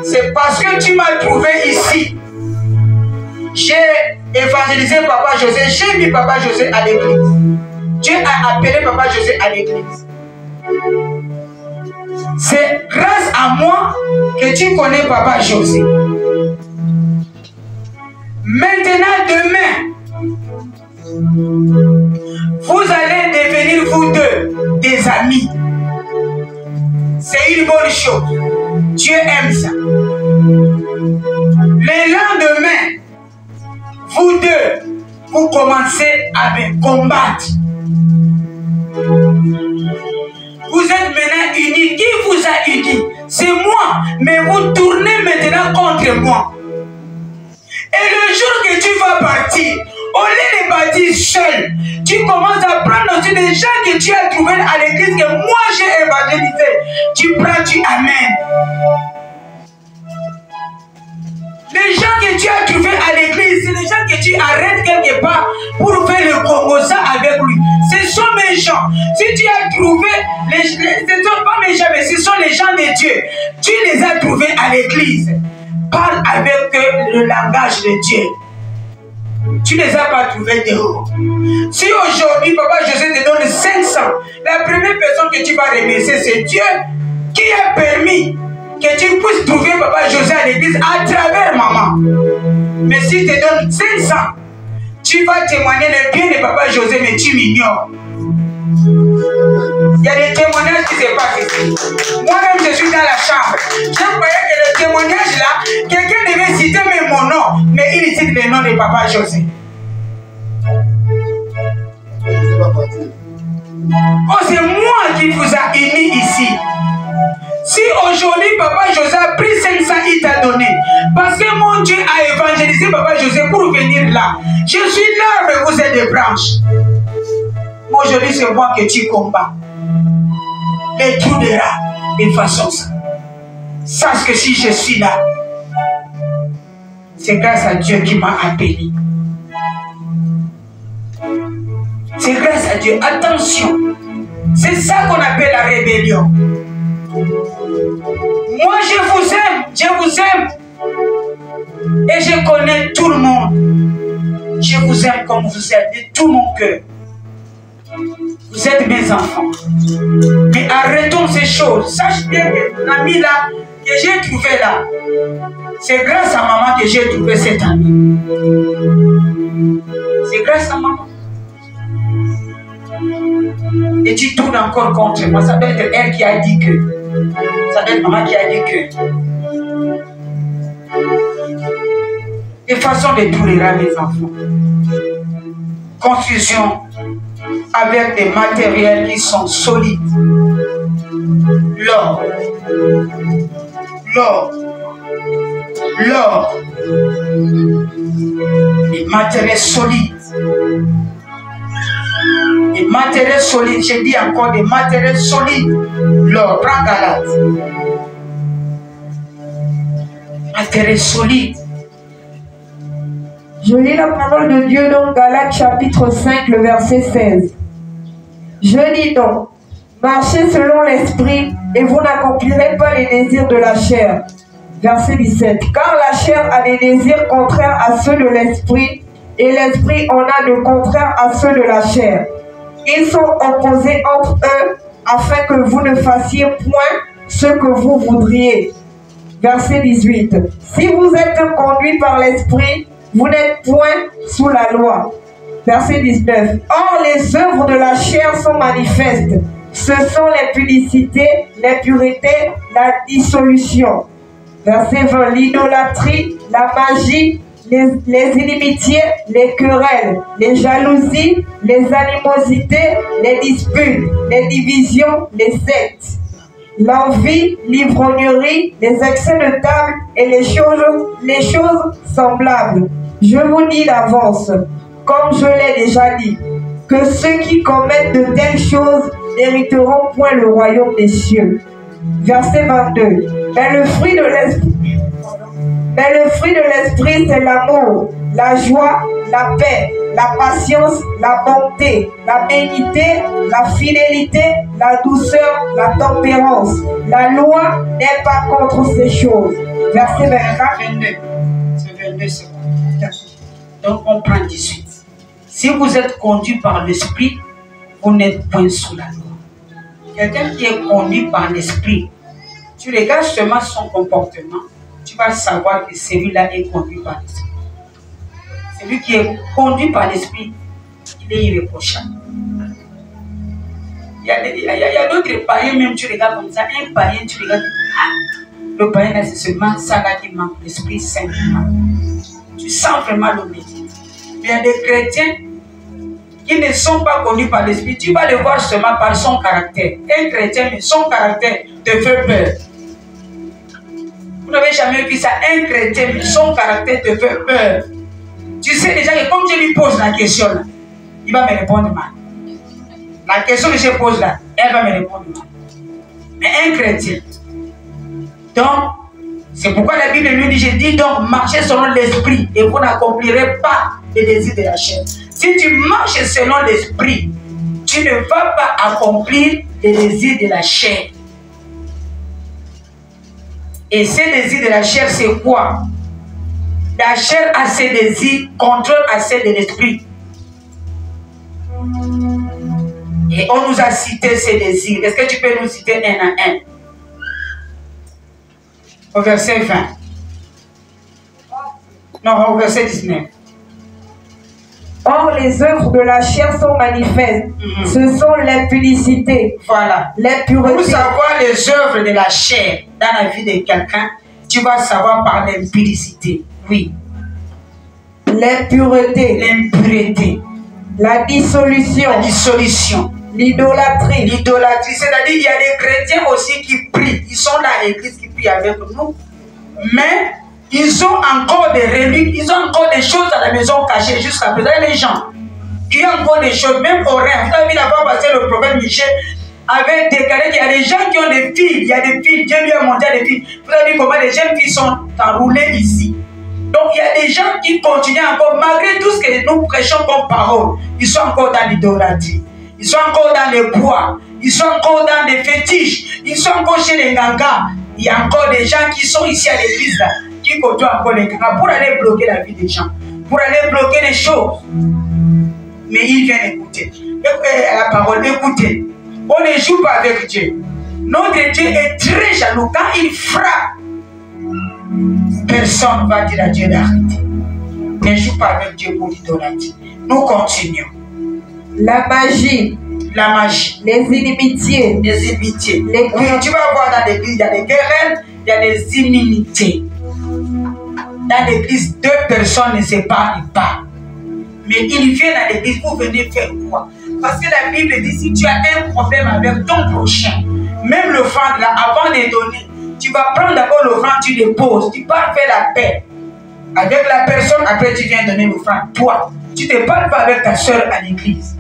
c'est parce que tu m'as trouvé ici. J'ai évangélisé Papa José, j'ai mis Papa José à l'église. Dieu a appelé Papa José à l'église. C'est grâce à moi que tu connais Papa José. Maintenant, demain, vous allez devenir vous deux des amis. C'est une bonne chose. Dieu aime ça. Le lendemain, vous deux, vous commencez à me combattre. Vous êtes maintenant unis. Qui vous a unis? C'est moi. Mais vous tournez maintenant contre moi. Et le jour que tu vas partir, au lieu de partir seul, tu commences à prendre aussi des gens que tu as trouvés à l'église que moi j'ai évangélisé. Tu prends, tu amènes. Les gens que tu as trouvés à l'église, c'est les gens que tu arrêtes quelque part pour faire le congosa avec lui. Ce sont mes gens. Si tu as trouvé, ce ne sont pas mes gens, mais ce sont les gens de Dieu. Tu les as trouvés à l'église. Parle avec le langage de Dieu. Tu ne les as pas trouvés dehors. Si aujourd'hui, Papa José te donne 500, la première personne que tu vas remercier, c'est Dieu qui a permis que tu puisses trouver Papa José à l'église à travers maman. Mais s'il te donne 500, tu vas témoigner le bien de Papa José, mais tu m'ignores. Il y a des témoignages qui se passent ici. Moi-même, je suis dans la chambre. Je croyais que le témoignage là, quelqu'un devait citer même mon nom, mais il cite le nom de Papa José. Oh, c'est moi qui vous a unis ici. Si aujourd'hui Papa José a pris 500, il t'a donné. Parce que mon Dieu a évangélisé Papa José pour venir là. Je suis là, mais vous êtes des branches. Moi aujourd'hui, c'est moi que tu combats. Les trous de rats, de façon ça. Sache que si je suis là, c'est grâce à Dieu qui m'a appelé. C'est grâce à Dieu. Attention. C'est ça qu'on appelle la rébellion. Moi, je vous aime. Je vous aime. Et je connais tout le monde. Je vous aime comme vous êtes de tout mon cœur. Vous êtes mes enfants. Mais arrêtons ces choses. Sache bien que l'ami là, que j'ai trouvé là, c'est grâce à maman que j'ai trouvé cet ami. C'est grâce à maman. Et tu tournes encore contre moi. Ça doit être elle qui a dit que. Ça doit être maman qui a dit que. Des façons de tolérer mes enfants. Construction avec des matériels qui sont solides. L'or. L'or. L'or. Des matériels solides. Des matériels solides, j'ai dit encore des matériels solides. L'or, prends Galate. Matériels solides. Je lis la parole de Dieu dans Galates chapitre 5, le verset 16. Je dis donc, marchez selon l'esprit et vous n'accomplirez pas les désirs de la chair. Verset 17. Car la chair a des désirs contraires à ceux de l'esprit et l'esprit en a de contraires à ceux de la chair. Ils sont opposés entre eux afin que vous ne fassiez point ce que vous voudriez. Verset 18. Si vous êtes conduits par l'esprit, vous n'êtes point sous la loi. Verset 19. Or, les œuvres de la chair sont manifestes. Ce sont l'impudicité, l'impureté, la dissolution. Verset 20. L'idolâtrie, la magie, les inimitiés, les querelles, les jalousies, les animosités, les disputes, les divisions, les sectes, l'envie, l'ivrognerie, les excès de table et les choses semblables. Je vous dis d'avance, comme je l'ai déjà dit, que ceux qui commettent de telles choses n'hériteront point le royaume des cieux. Verset 22. Mais le fruit de l'esprit, c'est l'amour, la joie, la paix, la patience, la bonté, la bénité, la fidélité, la douceur, la tempérance. La loi n'est pas contre ces choses. Verset 24. 22. C'est 22 secondes. Donc on prend 18. Si vous êtes conduit par l'esprit, vous n'êtes point sous la loi. Quelqu'un qui est conduit par l'esprit, tu regardes seulement son comportement, tu vas savoir que celui-là est conduit par l'esprit. Celui qui est conduit par l'esprit, il est irréprochable. Il y a d'autres païens, même tu regardes comme ça, un païen, tu regardes, le païen, c'est seulement ça là qui manque, l'Esprit Saint. Tu sens vraiment l'humilité. Mais il y a des chrétiens qui ne sont pas connus par l'Esprit, tu vas le voir seulement par son caractère. Un chrétien, mais son caractère te fait peur. Vous n'avez jamais vu ça, un chrétien, mais son caractère te fait peur. Tu sais déjà que comme je lui pose la question là, il va me répondre mal. La question que je pose là, elle va me répondre mal. Mais un chrétien. Donc, c'est pourquoi la Bible nous dit, je dis donc, marchez selon l'esprit et vous n'accomplirez pas les désirs de la chair. Si tu marches selon l'esprit, tu ne vas pas accomplir les désirs de la chair. Et ces désirs de la chair, c'est quoi? La chair a ses désirs, contrôle à celle de l'esprit. Et on nous a cité ces désirs. Est-ce que tu peux nous citer un à un? Au verset 20. Non, au verset 19. Or, les œuvres de la chair sont manifestes. Ce sont l'impudicité. Voilà. L'impureté. Pour savoir les œuvres de la chair dans la vie de quelqu'un, tu vas savoir par l'impudicité. Oui. L'impureté. L'impureté. La dissolution. La dissolution. L'idolâtrie. L'idolâtrie, c'est-à-dire qu'il y a des chrétiens aussi qui prient. Ils sont là à l'église qui prient avec nous. Mais ils ont encore des reliques, ils ont encore des choses à la maison cachées jusqu'à présent. Les gens qui ont encore des choses, même au Rhin. Vous avez vu d'abord passer le prophète Michel avait déclaré qu'il y a des gens qui ont des filles. Il y a des filles, Dieu lui a montré des filles. Vous avez vu comment les jeunes filles sont enroulées ici. Donc il y a des gens qui continuent encore, malgré tout ce que nous prêchons comme parole, ils sont encore dans l'idolâtrie. Ils sont encore dans les bois. Ils sont encore dans des fétiches. Ils sont encore chez les gangas. Il y a encore des gens qui sont ici à l'église là, qui côtoient encore les gangas pour aller bloquer la vie des gens, pour aller bloquer les choses. Mais ils viennent écouter. La parole, écoutez. On ne joue pas avec Dieu. Notre Dieu est très jaloux. Quand il frappe, personne ne va dire à Dieu d'arrêter. Ne joue pas avec Dieu pour l'idolâtrie. Nous continuons. La magie. La magie. Les inimitiés. Les inimitiés. Oui, tu vas voir dans l'église, il y a des querelles, il y a des inimitiés. Dans l'église, deux personnes ne se parlent pas. Mais ils viennent à l'église pour venir faire quoi? Parce que la Bible dit, si tu as un problème avec ton prochain, même l'offrande là, avant de donner, tu vas prendre d'abord l'offrande, tu le poses, tu pars faire la paix avec la personne, après tu viens donner l'offrande. Toi, tu ne te parles pas avec ta soeur à l'église.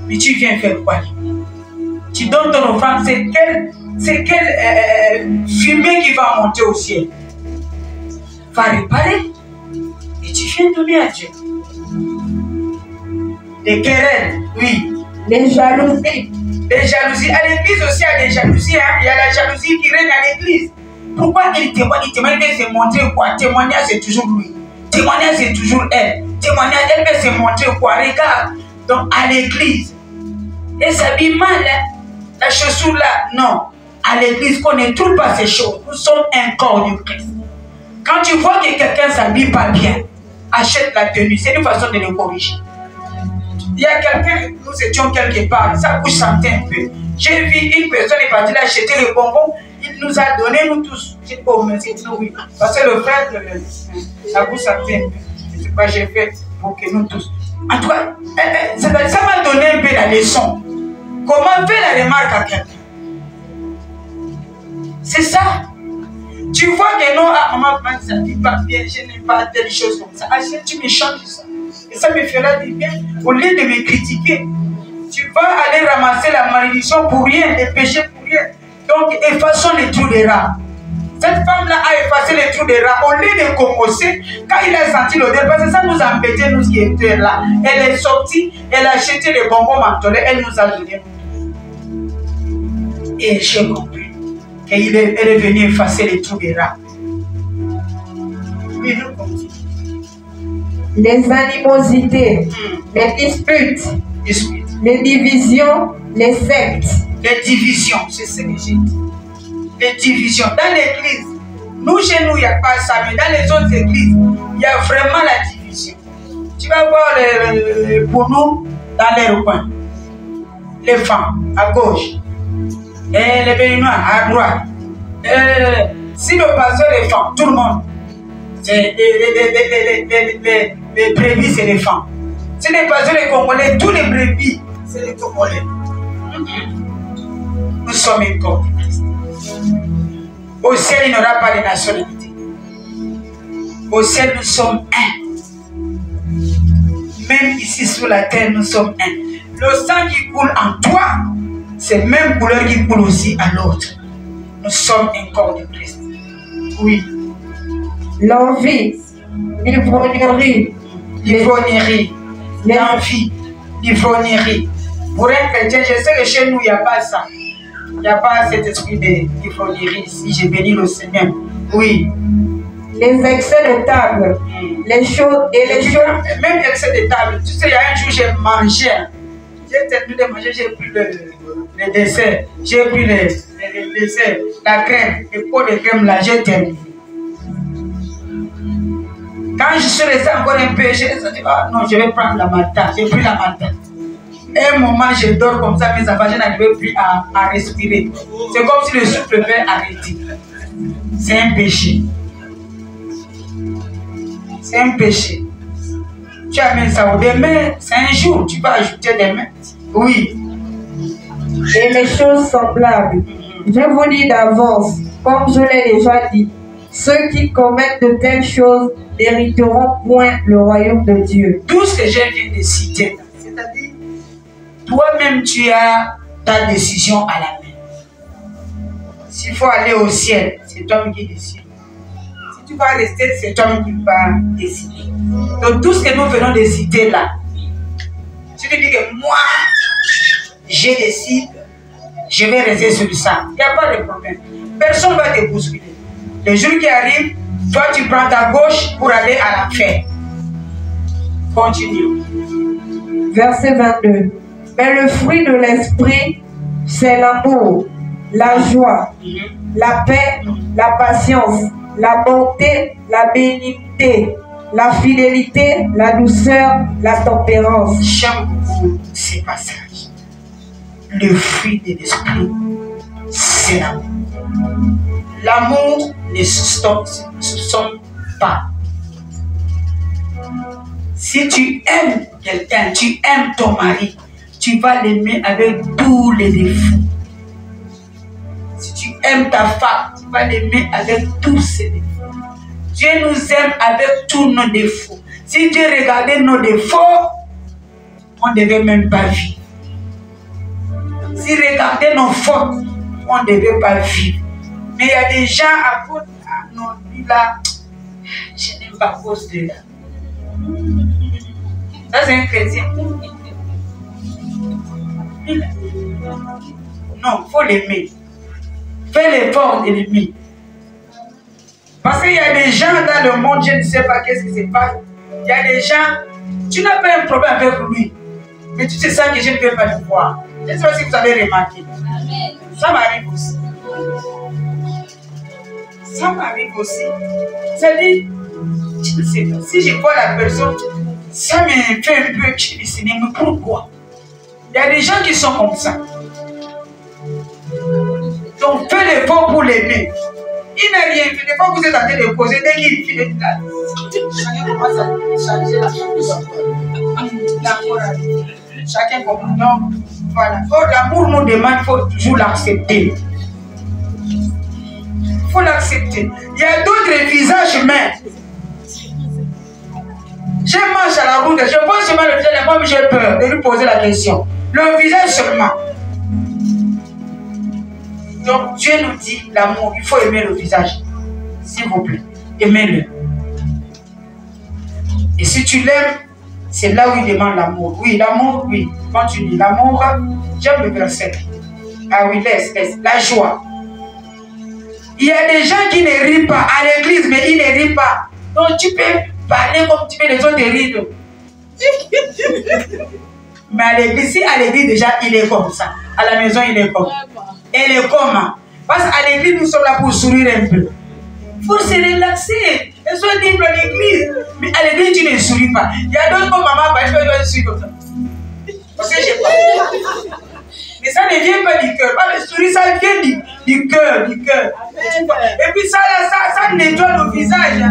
Mais tu viens faire quoi? Tu donnes ton offrande, c'est quelle fumée qui va monter au ciel? Va réparer et tu viens donner à Dieu. Les querelles, oui. Les jalousies. Les jalousies. À l'église aussi, il y a des jalousies. Hein? Il y a la jalousie qui règne à l'église. Pourquoi il témoigne? Il veut se montrer quoi? Témoignage, c'est toujours lui. Témoignage, c'est toujours elle. Témoignage, elle veut se montrer quoi? Regarde. Donc, à l'église. Et ça s'habille mal, hein? La chaussure là, non. À l'église, qu'on ne trouve pas ces choses. Nous sommes un corps du Christ. Quand tu vois que quelqu'un ne s'habille pas bien, achète la tenue. C'est une façon de le corriger. Il y a quelqu'un, nous étions quelque part, ça vous sentait un peu. J'ai vu une personne est partie acheter le bonbon, il nous a donné, nous tous. J'ai dit, oh, merci, oui. Parce que le frère, ça vous sentait un peu. C'est ce que j'ai fait pour que nous tous. En tout cas, ça m'a donné un peu la leçon. Comment faire la remarque à quelqu'un? C'est ça. Tu vois que non, maman, ça ne dit pas bien, je n'aime pas telle chose comme ça. Achète, tu me changes ça. Et ça me fera du bien. Au lieu de me critiquer, tu vas aller ramasser la malédiction pour rien, les péchés pour rien. Donc, effaçons les trous des rats. Cette femme-là a effacé les trous des rats. Au lieu de commencer, quand il a senti l'odeur, parce que ça nous embêtait, nous qui étions là. Elle est sortie, elle a acheté les bonbons mentholés, elle nous a donné. Et j'ai compris qu'elle est venue effacer les trous des rats. Oui, nous continuons. Les animosités, les disputes, les divisions, les sectes. Les divisions, c'est ce que j'ai dit. Les divisions. Dans l'église, nous chez nous, il n'y a pas ça, mais dans les autres églises, il y a vraiment la division. Tu vas voir les bourreaux dans les recoins, les femmes à gauche, et les béninois à droite. Si le pasteur est femme, tout le monde. C'est les brebis, c'est les femmes. Si les pasteurs les Congolais, tous les brebis, c'est les Congolais. Nous sommes un corps de Christ. Au ciel, il n'y aura pas de nationalité. Au ciel, nous sommes un. Même ici sur la terre, nous sommes un. Le sang qui coule en toi, c'est la même couleur qui coule aussi à l'autre. Nous sommes un corps de Christ. Oui. L'envie, l'ivrognerie, l'envie, l'ivrognerie. Pour un chrétien, je sais que chez nous, il n'y a pas ça. Il n'y a pas cet esprit d'ivrognerie ici. J'ai béni le Seigneur. Oui. Les excès de table, les choses et les choses. Même excès de table. Tu sais, il y a un jour, j'ai mangé. J'ai terminé de manger, j'ai pris le dessert. J'ai pris le dessert, la crème, le pot de crème là, j'ai terminé. Quand je suis resté encore un peu, j'ai dit, ah non, je vais prendre la matin. J'ai pris la matin. Et un moment, je dors comme ça, mes enfants, je n'arrivais plus à respirer. C'est comme si le souffle avait arrêté. C'est un péché. C'est un péché. Tu amènes ça au demain, c'est un jour, tu vas ajouter demain. Oui. Et les choses semblables. Je vous dis d'avance, comme je l'ai déjà dit, ceux qui commettent de telles choses n'hériteront point le royaume de Dieu. Tout ce que je viens de citer, c'est-à-dire, toi-même tu as ta décision à la main. S'il faut aller au ciel, c'est toi qui décides. Si tu vas rester, c'est toi qui vas décider. Donc tout ce que nous venons de citer là, tu te dis que moi, je décide, je vais rester sur ça. Il n'y a pas de problème. Personne ne va te bousculer. Le jour qui arrive, toi tu prends ta gauche pour aller à l'enfer. Continue. Verset 22. Mais le fruit de l'esprit, c'est l'amour, la joie, la paix, la patience, la bonté, la bénignité, la fidélité, la douceur, la tempérance. J'aime beaucoup ces passages. Le fruit de l'esprit, c'est l'amour. L'amour ne se somme pas. Si tu aimes quelqu'un, tu aimes ton mari, tu vas l'aimer avec tous les défauts. Si tu aimes ta femme, tu vas l'aimer avec tous ses défauts. Dieu nous aime avec tous nos défauts. Si Dieu regardait nos défauts, on ne devait même pas vivre. Si regarder nos fautes, on ne devait pas vivre. Mais il y a des gens à cause de non, lui là, je n'aime pas cause de là. Ça c'est un chrétien. Non, il faut l'aimer. Fais l'effort de l'aimer. Parce qu'il y a des gens dans le monde, je ne sais pas qu'est-ce qui se passe. Il y a des gens, tu n'as pas un problème avec lui. Mais tu te sens que je ne peux pas le voir. Je ne sais pas si vous avez remarqué. Ça m'arrive aussi. Ça m'arrive aussi. C'est-à-dire, je ne sais pas. Si je vois la personne, ça me fait un peu halluciner. Mais pourquoi? Il y a des gens qui sont comme ça. Donc fais l'effort pour l'aimer. Il n'a rien fait. Des fois vous êtes en train de poser, dès qu'il finit là, chacun commence à changer la situation. Chacun comprend. Donc, voilà. L'amour nous demande, il faut toujours l'accepter. Il faut l'accepter. Il y a d'autres visages humains. Je marche à la route, je vois seulement le visage, moi j'ai peur de lui poser la question. Le visage seulement. Donc Dieu nous dit l'amour, il faut aimer le visage. S'il vous plaît, aimez-le. Et si tu l'aimes, c'est là où il demande l'amour. Oui, l'amour, oui. Quand tu dis l'amour, j'aime le verset. Ah oui, laisse. La joie. Il y a des gens qui ne rient pas à l'église, mais ils ne rient pas. Donc tu peux parler comme tu veux, les autres rient. Mais à l'église, si à l'église déjà, il est comme ça. À la maison, il est comme. Elle est comment? Parce qu'à l'église, nous sommes là pour sourire un peu. Il faut se relaxer. Et soit libre à l'église. Mais à l'église, tu ne souris pas. Il y a d'autres comme maman, je vais sourire comme ça. Parce que je sais pas. Mais ça ne vient pas du cœur. Pas le sourire, ça vient du cœur. Et puis ça nettoie le visage.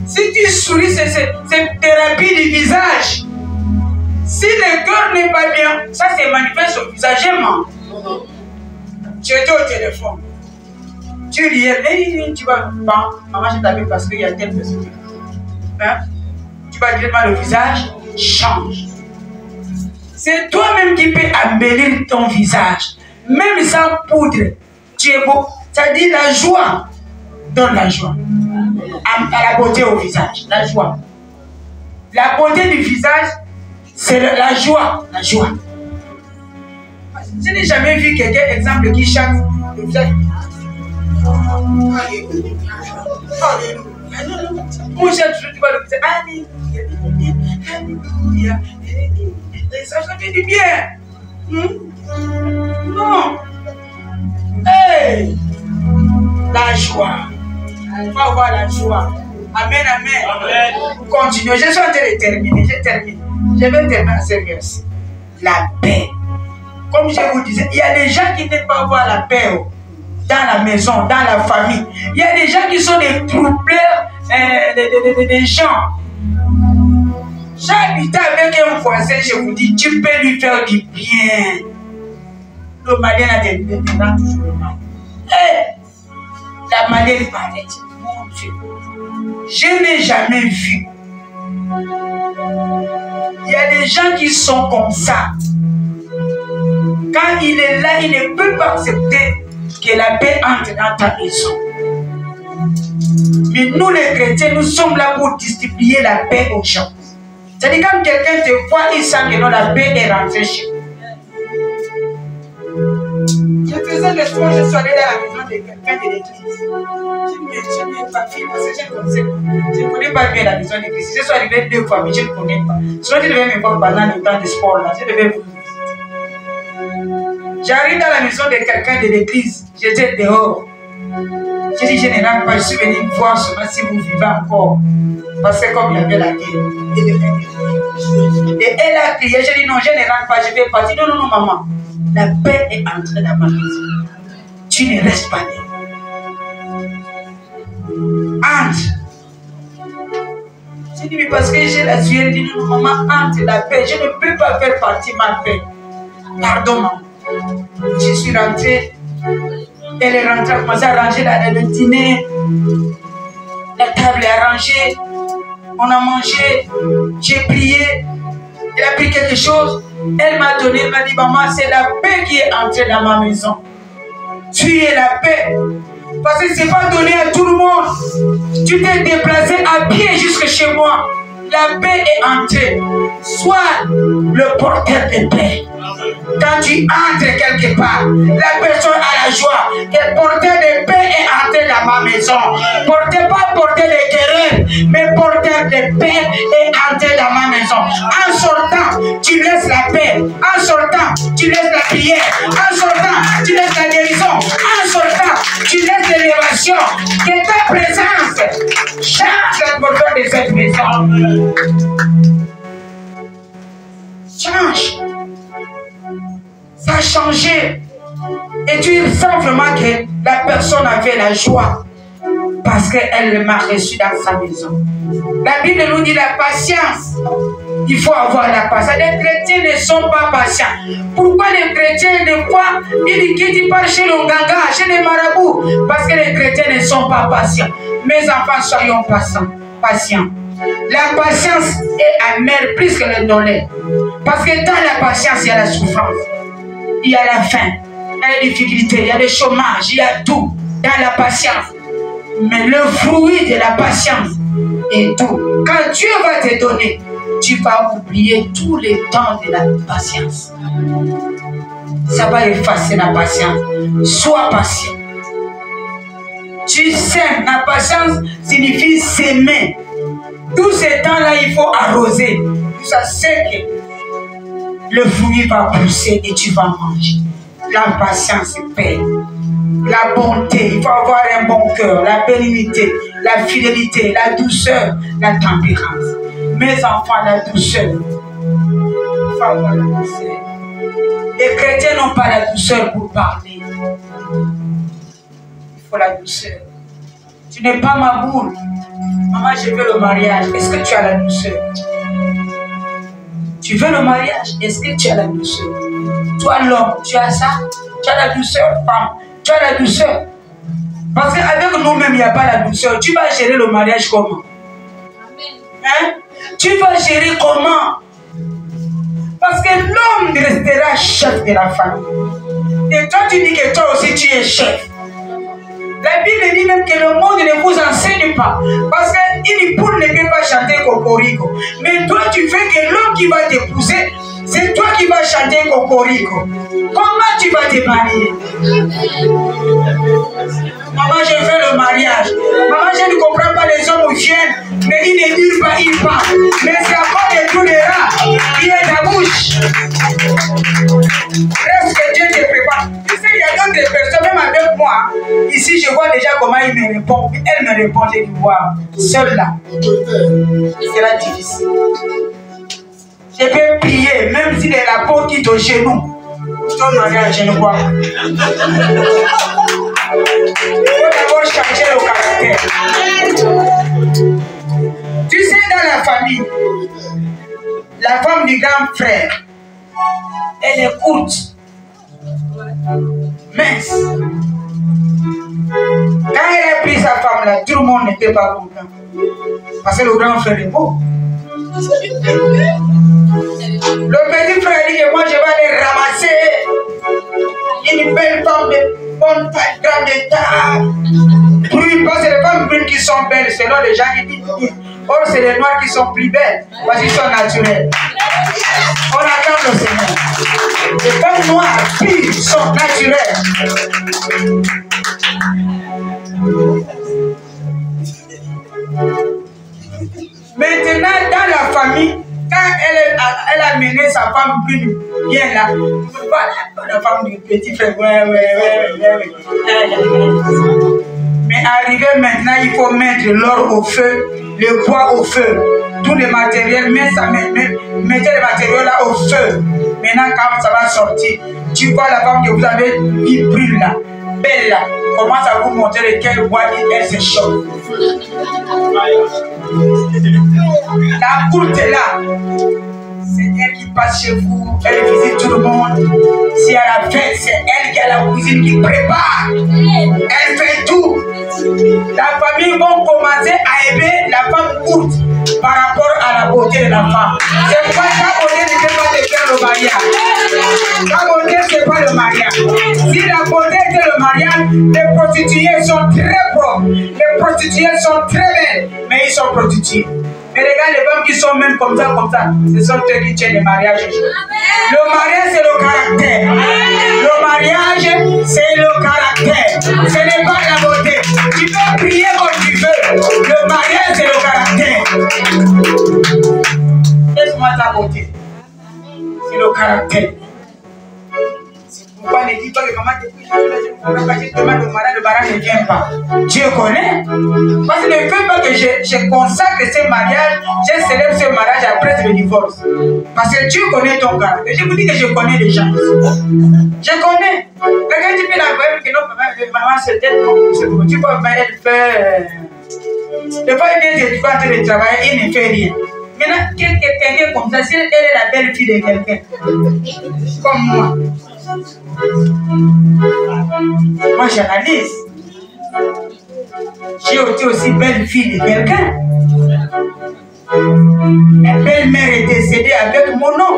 Si tu souris, c'est thérapie du visage. Si le cœur n'est pas bien, ça se manifeste au visage. Tu étais au téléphone. Tu riais, tu vas, maman, je t'appelle parce qu'il y a telle personne. Hein? Tu vas directement le visage change. C'est toi-même qui peux embellir ton visage. Même sans poudre, tu es beau. Ça dit la joie. Donne la joie. À la beauté au visage. La joie. La beauté du visage, c'est la joie. La joie. Je n'ai jamais vu quelqu'un, exemple, qui chante le visage. Moi, j'ai toujours le visage. Alléluia. Ça fait du bien. Non. Hey. La joie. On va avoir la joie. Amen, amen. Continuez. Je suis en train de terminer. Je termine. Je vais terminer à ce verset. La paix. Comme je vous disais, il y a des gens qui n'aiment pas avoir la paix dans la maison, dans la famille. Il y a des gens qui sont des troubleurs, des gens. J'habite avec un voisin, je vous dis, tu peux lui faire du bien. Le malien a des dents toujours le mal. La malienne parlait, mon Dieu. Je n'ai jamais vu. Il y a des gens qui sont comme ça. Quand il est là, il ne peut pas accepter que la paix entre dans ta maison. Mais nous les chrétiens, nous sommes là pour distribuer la paix aux gens. C'est-à-dire quand quelqu'un te voit, il sent que non, la paix est rentrée chez lui. Je faisais le soir, je suis allé dans la maison de quelqu'un de l'église. Je n'ai pas fait parce que je ne connais pas bien la maison de l'église. Je suis arrivé 2 fois, mais je ne connais pas. Sinon, je devais me voir pendant le temps de sport là. Je devais vous. J'arrive dans la maison de quelqu'un de l'église. J'étais dehors. J'ai dit, je ne rentre pas. Je suis venu voir seulement si vous vivez encore. Parce que comme il y avait la guerre. Et elle a crié. J'ai dit, non, je ne rentre pas. Je vais partir. Non, non, non, maman. La paix est entrée dans ma maison. Tu ne restes pas là. Entre. J'ai dit, mais parce que j'ai la sueur. Elle dit, non, maman, entre la paix. Je ne peux pas faire partie de ma paix. Pardon, maman. Je suis rentrée. Elle est rentrée, elle a commencé à ranger le dîner. La table est rangée. On a mangé. J'ai prié. Elle a pris quelque chose. Elle m'a donné, elle m'a dit, maman, c'est la paix qui est entrée dans ma maison. Tu es la paix. Parce que ce n'est pas donné à tout le monde. Tu t'es déplacé à pied jusque chez moi. La paix est entrée. Sois le porteur de paix. Quand tu entres quelque part, la personne a la joie. Le porteur de paix est entré dans ma maison. Pas porteur de querelle, mais porteur de paix est entré dans ma maison. En sortant, tu laisses la paix. En sortant, tu laisses la prière. En sortant, tu laisses la guérison. En sortant, tu laisses l'élévation. Que ta présence change l'atmosphère de cette maison. Change. Ça a changé. Et tu sens vraiment que la personne avait la joie parce qu'elle m'a reçu dans sa maison. La Bible nous dit la patience. Il faut avoir la patience. Les chrétiens ne sont pas patients. Pourquoi les chrétiens, des fois, ils partent chez le ganga, chez les marabouts? Parce que les chrétiens ne sont pas patients. Mes enfants, soyons patients. La patience est amère plus que le dollar. Parce que dans la patience, il y a la souffrance. Il y a la faim, il y a les difficultés, il y a le chômage, il y a tout dans la patience. Mais le fruit de la patience est tout. Quand Dieu va te donner, tu vas oublier tous les temps de la patience. Ça va effacer la patience. Sois patient. Tu sèmes. La patience signifie s'aimer. Tous ces temps-là, il faut arroser. Ça sait que le fruit va pousser et tu vas manger. La patience paie. La bonté, il faut avoir un bon cœur. La bénignité, la fidélité, la douceur, la tempérance. Mes enfants, la douceur. Il faut avoir la douceur. Les chrétiens n'ont pas la douceur pour parler. Il faut la douceur. Tu n'es pas ma boule. Maman, je veux le mariage. Est-ce que tu as la douceur? Tu veux le mariage? Est-ce que tu as la douceur? Toi, l'homme, tu as ça? Tu as la douceur, femme? Tu as la douceur? Parce qu'avec nous-mêmes, il n'y a pas la douceur. Tu vas gérer le mariage comment? Hein? Tu vas gérer comment? Parce que l'homme restera chef de la famille. Et toi, tu dis que toi aussi, tu es chef. La Bible dit même que le monde ne vous enseigne pas. Parce qu'une poule ne peut pas chanter Cocorico. Mais toi, tu fais que l'homme qui va t'épouser, c'est toi qui vas chanter Cocorico. Comment tu vas te marier? Maman, je fais le mariage. Maman, je ne comprends pas les hommes qui viennent, mais ils ne disent pas, ils parlent. Mais c'est à cause de tout les rats qui est la bouche. Reste que Dieu te prépare. Tu sais, il y a d'autres personnes, même avec moi. Ici, je vois déjà comment il me répond. Elle me répond, je dis, waouh, seule là. C'est là difficile. Je peux prier, même si la peau quitte au genou. Ton mariage, je ne crois pas. Il faut d'abord changer le caractère. Tu sais, dans la famille, la femme du grand frère, elle est courte, mince. Quand elle a pris sa femme là, tout le monde n'était pas content. Parce que le grand frère est beau. Le petit frère dit que moi je vais aller ramasser une belle femme de bonne taille, grande taille. Brune, parce que les femmes brunes qui sont belles, selon les gens qui disent. Or, c'est les noirs qui sont plus belles, parce qu'ils sont naturels. On attend le Seigneur. Les femmes noires, pures, sont naturelles. Maintenant, dans la famille, quand elle a mené sa femme brune bien là, voilà, la femme du petit frère, ouais. Mais arrivé maintenant, il faut mettre l'or au feu, le bois au feu, tout le matériel, mettez le matériel là au feu. Maintenant, quand ça va sortir, tu vois la femme que vous avez mis brune là, belle là, commence à vous montrer lequel bois elle se chauffe. La courte est là. C'est elle qui passe chez vous, elle visite tout le monde. Si elle a la fête, c'est elle qui a la cuisine qui prépare. Elle fait tout. La famille va commencer à aimer la femme courte par rapport à la beauté de la femme. C'est pourquoi la beauté ne peut pas te faire le mariage. La beauté, ce n'est pas le mariage. Si la beauté était le mariage, les prostituées sont très propres. Les prostituées sont très belles, mais ils sont prostituées. Mais regarde les femmes qui sont même comme ça, ce sont eux qui tiennent les mariages. Le mariage, c'est le caractère. Le mariage, c'est le caractère. Ce n'est pas la beauté. Tu peux prier comme tu veux. Le mariage, c'est le caractère. Laisse-moi ta beauté. C'est le caractère. Pourquoi ne dis pas que maman depuis je demande au mariage, le mariage ne vient pas. Dieu connaît. Parce qu'il ne veut pas que je consacre ce mariage, je célèbre ce mariage après le divorce. Parce que Dieu connaît ton caractère. Je vous dis que je connais les gens. Je connais. Regarde, tu peux la voir que non, maman, c'est peut-être tu peux elle fait. Des fois, il vient de train de travailler, il ne fait rien. Maintenant, quelqu'un comme ça, si elle est la belle fille de quelqu'un, comme moi. Moi, j'analyse. J'ai été aussi belle fille de quelqu'un. La belle-mère est décédée avec mon nom.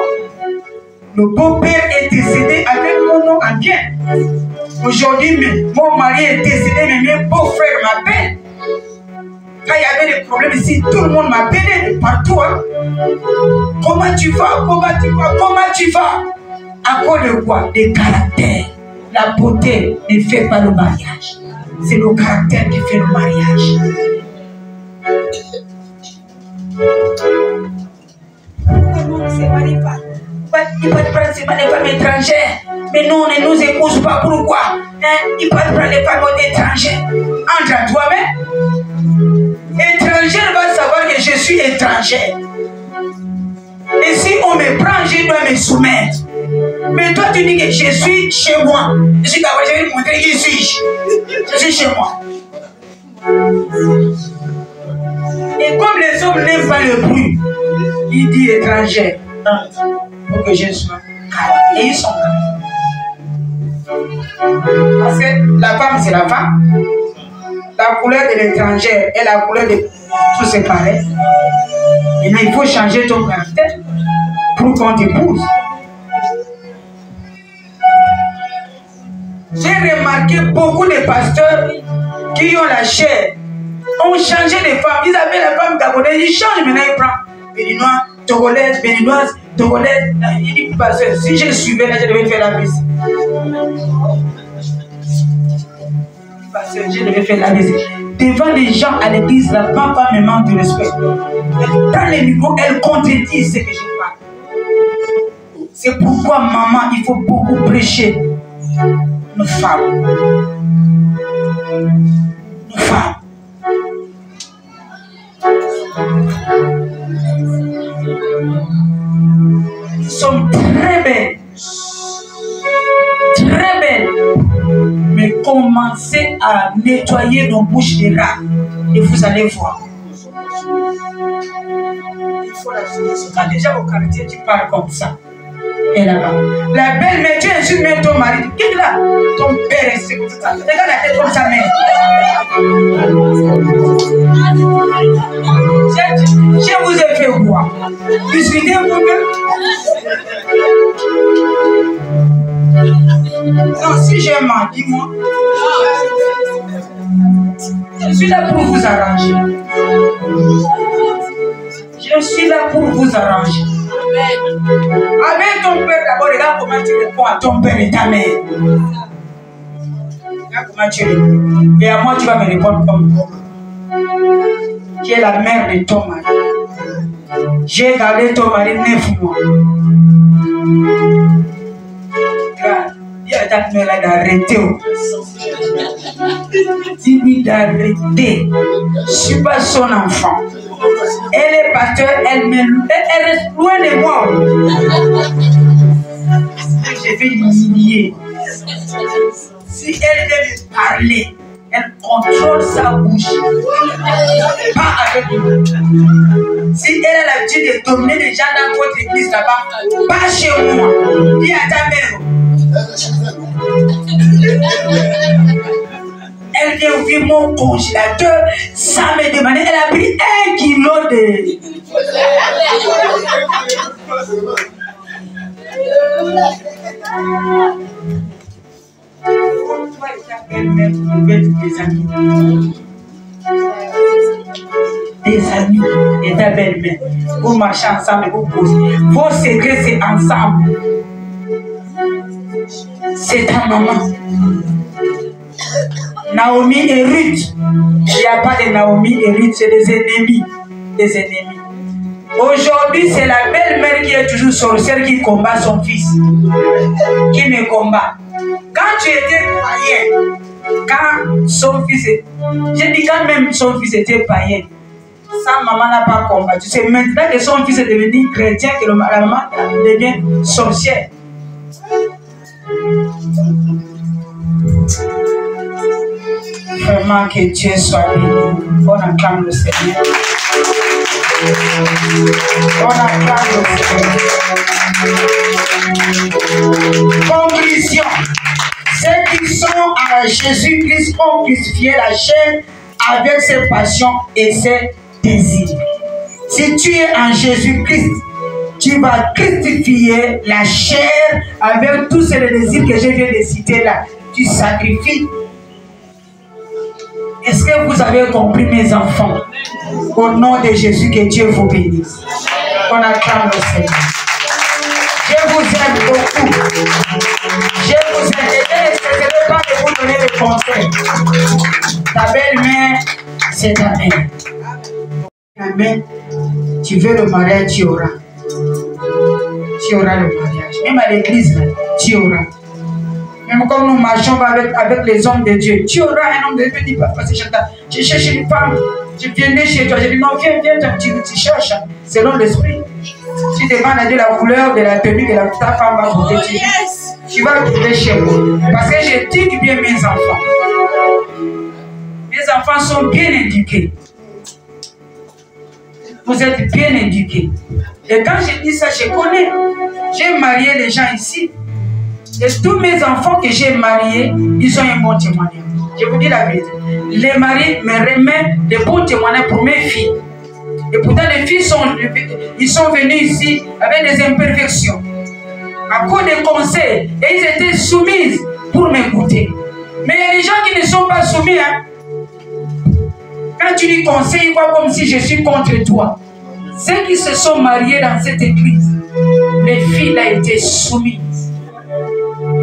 Le beau-père est décédé avec mon nom en bien. Aujourd'hui, mon mari est décédé, mais mes beaux-frères m'appellent. Quand il y avait des problèmes ici, tout le monde m'appelait de partout. Hein. Comment tu vas? Comment tu vas? Comment tu vas? À cause de quoi? Des caractères. La beauté ne fait pas le mariage. C'est le caractère qui fait le mariage. Non, c'est pas les femmes. Il peut te prendre ces femmes étrangères. Mais nous, on ne nous épouse pas. Pourquoi? Hein? Il peut te prendre les femmes étrangères. Entre à toi-même. Étrangère va savoir que je suis étrangère. Et si on me prend, je dois me soumettre. Mais toi, tu dis que je suis chez moi. Je suis capable de montrer qui suis-je. Je suis chez moi. Et comme les hommes n'aiment pas le bruit, il dit étranger. Pour que je sois calme. Et ils sont calmes. Parce que la femme, c'est la femme. La couleur de l'étranger et la couleur de tout c'est pareil. Et là, il faut changer ton caractère pour qu'on t'épouse. J'ai remarqué beaucoup de pasteurs qui ont la chair ont changé de femme. Ils avaient la femme gabonaise, ils changent, maintenant ils prennent béninoise, togolaise, béninoise, togolaise. Il dit, pasteur, si je suivais là, je devais faire la visite. Pasteur, je devais faire la visite. Devant les gens à l'église, la femme me manque de respect. Dans les micros, elle contredit ce que je parle. C'est pourquoi, maman, il faut beaucoup prêcher. Nos femmes. Nos femmes. Nous sommes très belles. Très belles. Mais commencez à nettoyer nos bouches de rats. Et vous allez voir. Il faut la solution. Quand déjà au quartier, tu parles comme ça. Et là-bas. La belle, mais tu insultes même ton mari. Qu'est-ce que là? Ton père est comme ça. Regarde la tête comme sa mère. Je vous ai fait quoi? Discutez-vous même. Non, si j'ai mal, dis-moi. Je suis là pour vous arranger. Je suis là pour vous arranger. Avec ton père d'abord, regarde comment tu réponds à ton père et ta mère. Regarde comment tu réponds. Et à moi, tu vas me répondre comme toi. Qui est la mère de ton mari. J'ai gardé ton mari 9 mois. Regarde, dis à ta mère d'arrêter. Dis-lui d'arrêter. Je ne suis pas son enfant. Elle est pasteur, elle reste loin de moi. Je vais l'humilier. Si elle vient me parler, elle contrôle sa bouche. Pas avec moi. Si elle a l'habitude de dominer les gens dans votre église là-bas, pas chez moi. Dis à ta mère. Elle vient ouvrir mon congélateur sans me demander. Elle a pris 1 kilo de... Toi et ta belle-mère, vous pouvez être des amis. Des amis et ta belle-mère. Vous marchez ensemble et vous posez. Vos secrets, c'est ensemble. C'est ta maman. Naomi et Ruth. Il n'y a pas de Naomi et Ruth, c'est des ennemis. Des ennemis. Aujourd'hui, c'est la belle-mère qui est toujours sorcière qui combat son fils. Qui me combat. Quand tu étais païen, quand son fils est... J'ai dit quand même son fils était païen, sa maman n'a pas combattu. C'est maintenant que son fils est devenu chrétien que la maman devient sorcière. Vraiment que Dieu soit béni. On acclame le Seigneur. On acclame le Seigneur. Conclusion. Ceux qui sont à Jésus-Christ ont crucifié la chair avec ses passions et ses désirs. Si tu es en Jésus-Christ, tu vas crucifier la chair avec tous ces désirs que je viens de citer là. Tu sacrifies. Est-ce que vous avez compris, mes enfants? Au nom de Jésus, que Dieu vous bénisse. On acclame le Seigneur. Je vous aime beaucoup. Je vous aime. Et je ne vais pas vous donner des conseils. Ta belle-mère, c'est ta mère. Amen. Tu veux le mariage, tu auras. Tu auras le mariage. Même à l'église, tu auras. Même comme nous marchons avec les hommes de Dieu, tu auras un homme de Dieu qui dit, parce que je cherche une femme, je viens chez toi, je dis non, viens, tu cherches, selon l'esprit. Tu demandes à Dieu la couleur de la tenue que ta femme va porter. Tu vas trouver chez moi. Parce que j'éduque bien mes enfants. Mes enfants sont bien éduqués. Vous êtes bien éduqués. Et quand je dis ça, je connais. J'ai marié les gens ici. Et tous mes enfants que j'ai mariés, ils ont un bon témoignage. Je vous dis la vérité. Les maris me remettent des bons témoignages pour mes filles. Et pourtant, les filles ils sont venus ici avec des imperfections. À cause des conseils. Et ils étaient soumises pour m'écouter. Mais il y a des gens qui ne sont pas soumis. Hein. Quand tu lui conseilles, ils voient comme si je suis contre toi. Ceux qui se sont mariés dans cette église, les filles là étaient soumises.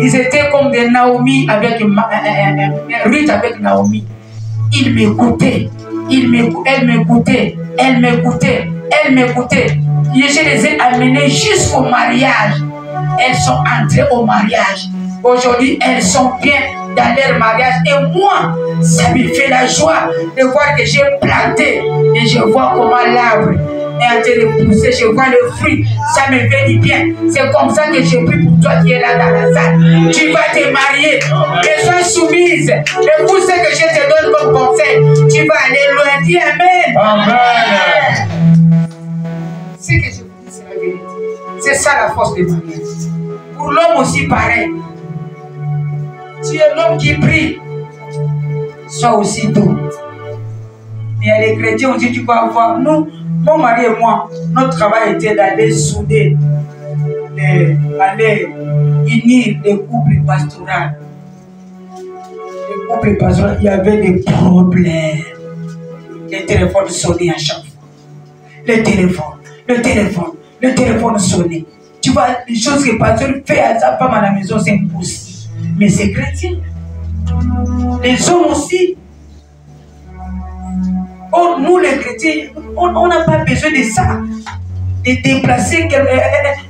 Ils étaient comme des Naomi avec Ruth avec Naomi. Ils m'écoutaient. Elle m'écoutait. Elle m'écoutait. Elle m'écoutait. Et je les ai amenés jusqu'au mariage. Elles sont entrées au mariage. Aujourd'hui, elles sont bien dans leur mariage. Et moi, ça me fait la joie de voir que j'ai planté. Et je vois comment l'arbre est en train de pousser. Je vois le fruit. Ça me fait du bien. C'est comme ça que j'ai pris pour toi qui es là dans la salle. Tu vas te marier. Et sois soumise. Et tout ce que je te donne comme conseil, tu vas aller loin. Dis Amen. Amen. Ce que je vous dis, c'est la vérité. C'est ça la force du mariage. Pour l'homme aussi pareil. Tu es l'homme qui prie. Sois aussi doux. Mais il y a des chrétiens aussi, tu vas voir. Nous, mon mari et moi, notre travail était d'aller souder, d'aller unir les couples pastoraux. Les couples pastoraux, il y avait des problèmes. Les téléphones sonnaient à chaque fois. Le téléphone sonnait. Tu vois, les choses que le pasteur fait à sa femme à la maison, c'est impossible. Mais c'est chrétien. Les hommes aussi. Oh, nous les chrétiens, on n'a pas besoin de ça. De déplacer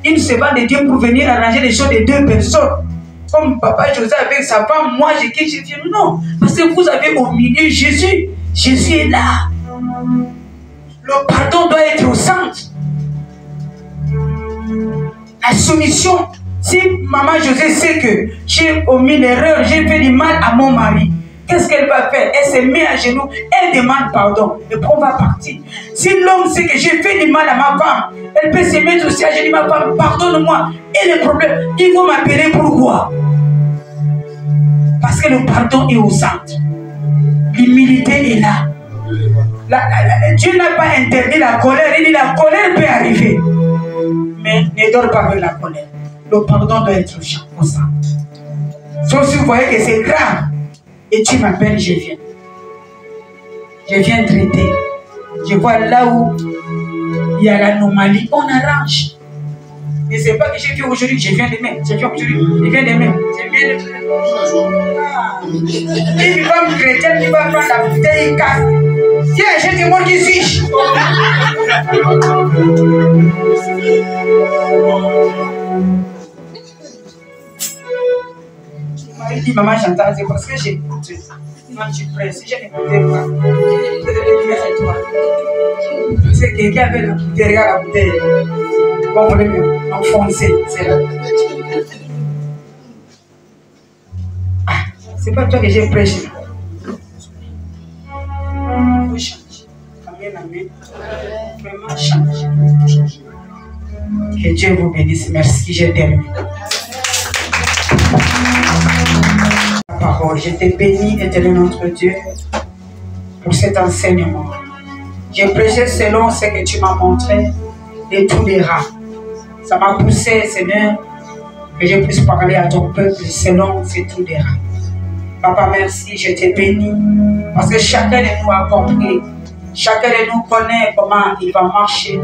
une servante de Dieu pour venir arranger les choses de deux personnes. Comme papa Joseph avec sa femme, moi je quitte, je dis non. Parce que vous avez au milieu Jésus. Jésus est là. Le pardon doit être au centre. La soumission. Si maman José sait que j'ai commis l'erreur, j'ai fait du mal à mon mari, qu'est-ce qu'elle va faire? Elle se met à genoux, elle demande pardon, et puis on va partir. Si l'homme sait que j'ai fait du mal à ma femme, elle peut se mettre aussi à genoux, ma femme, pardonne-moi. Et le problème, il faut m'appeler pourquoi? Parce que le pardon est au centre. L'humilité est là. Dieu n'a pas interdit la colère, il dit la colère peut arriver. Mais ne dors pas avec la colère. le pardon doit être comme ça. Sauf si vous voyez que c'est grave, et tu m'appelles, je viens. Je viens traiter. Je vois là où il y a l'anomalie, on arrange. Mais c'est pas que je viens aujourd'hui, je viens demain. Je viens aujourd'hui, je viens demain. Je viens demain. Et tu vas me chrétien, tu vas prendre la bouteille, il casse. Tiens, je te montre qui suis-je. Il dit, maman, j'entends, c'est parce que j'écoute. Quand tu presses, si je n'écoutais pas, je devais dire à toi. C'est quelqu'un avait la bouteille, regarde la bouteille. Bon, vous voulez m'enfoncer, c'est là. Ah, c'est pas toi que j'ai prêché. Il faut changer. Amen, amen. Vraiment changer. Que Dieu vous bénisse. Merci, j'ai terminé. Parole. Je te bénis, éternel notre Dieu, pour cet enseignement. J'ai prêché selon ce que tu m'as montré de tous les rats. Ça m'a poussé, Seigneur, que je puisse parler à ton peuple selon ces trous des rats. Papa, merci, je te bénis, parce que chacun de nous a compris. Chacun de nous connaît comment il va marcher.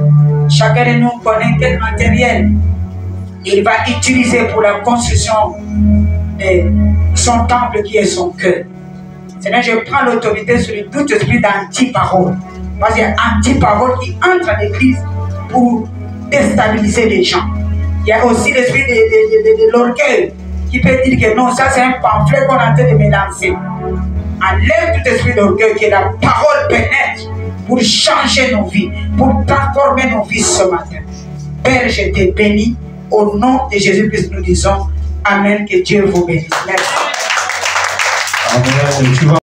Chacun de nous connaît quel matériel il va utiliser pour la construction de son temple qui est son cœur. Seigneur, je prends l'autorité sur tout esprit d'anti-parole. Parce qu'il y a anti-parole qui entre à l'église pour déstabiliser les gens. Il y a aussi l'esprit de l'orgueil qui peut dire que non, ça c'est un pamphlet qu'on est en train de mélanger. Enlève tout esprit d'orgueil, que la parole pénètre pour changer nos vies, pour transformer nos vies ce matin. Père, je te bénis. Au nom de Jésus-Christ, nous disons Amen, que Dieu vous bénisse. Merci. Amen.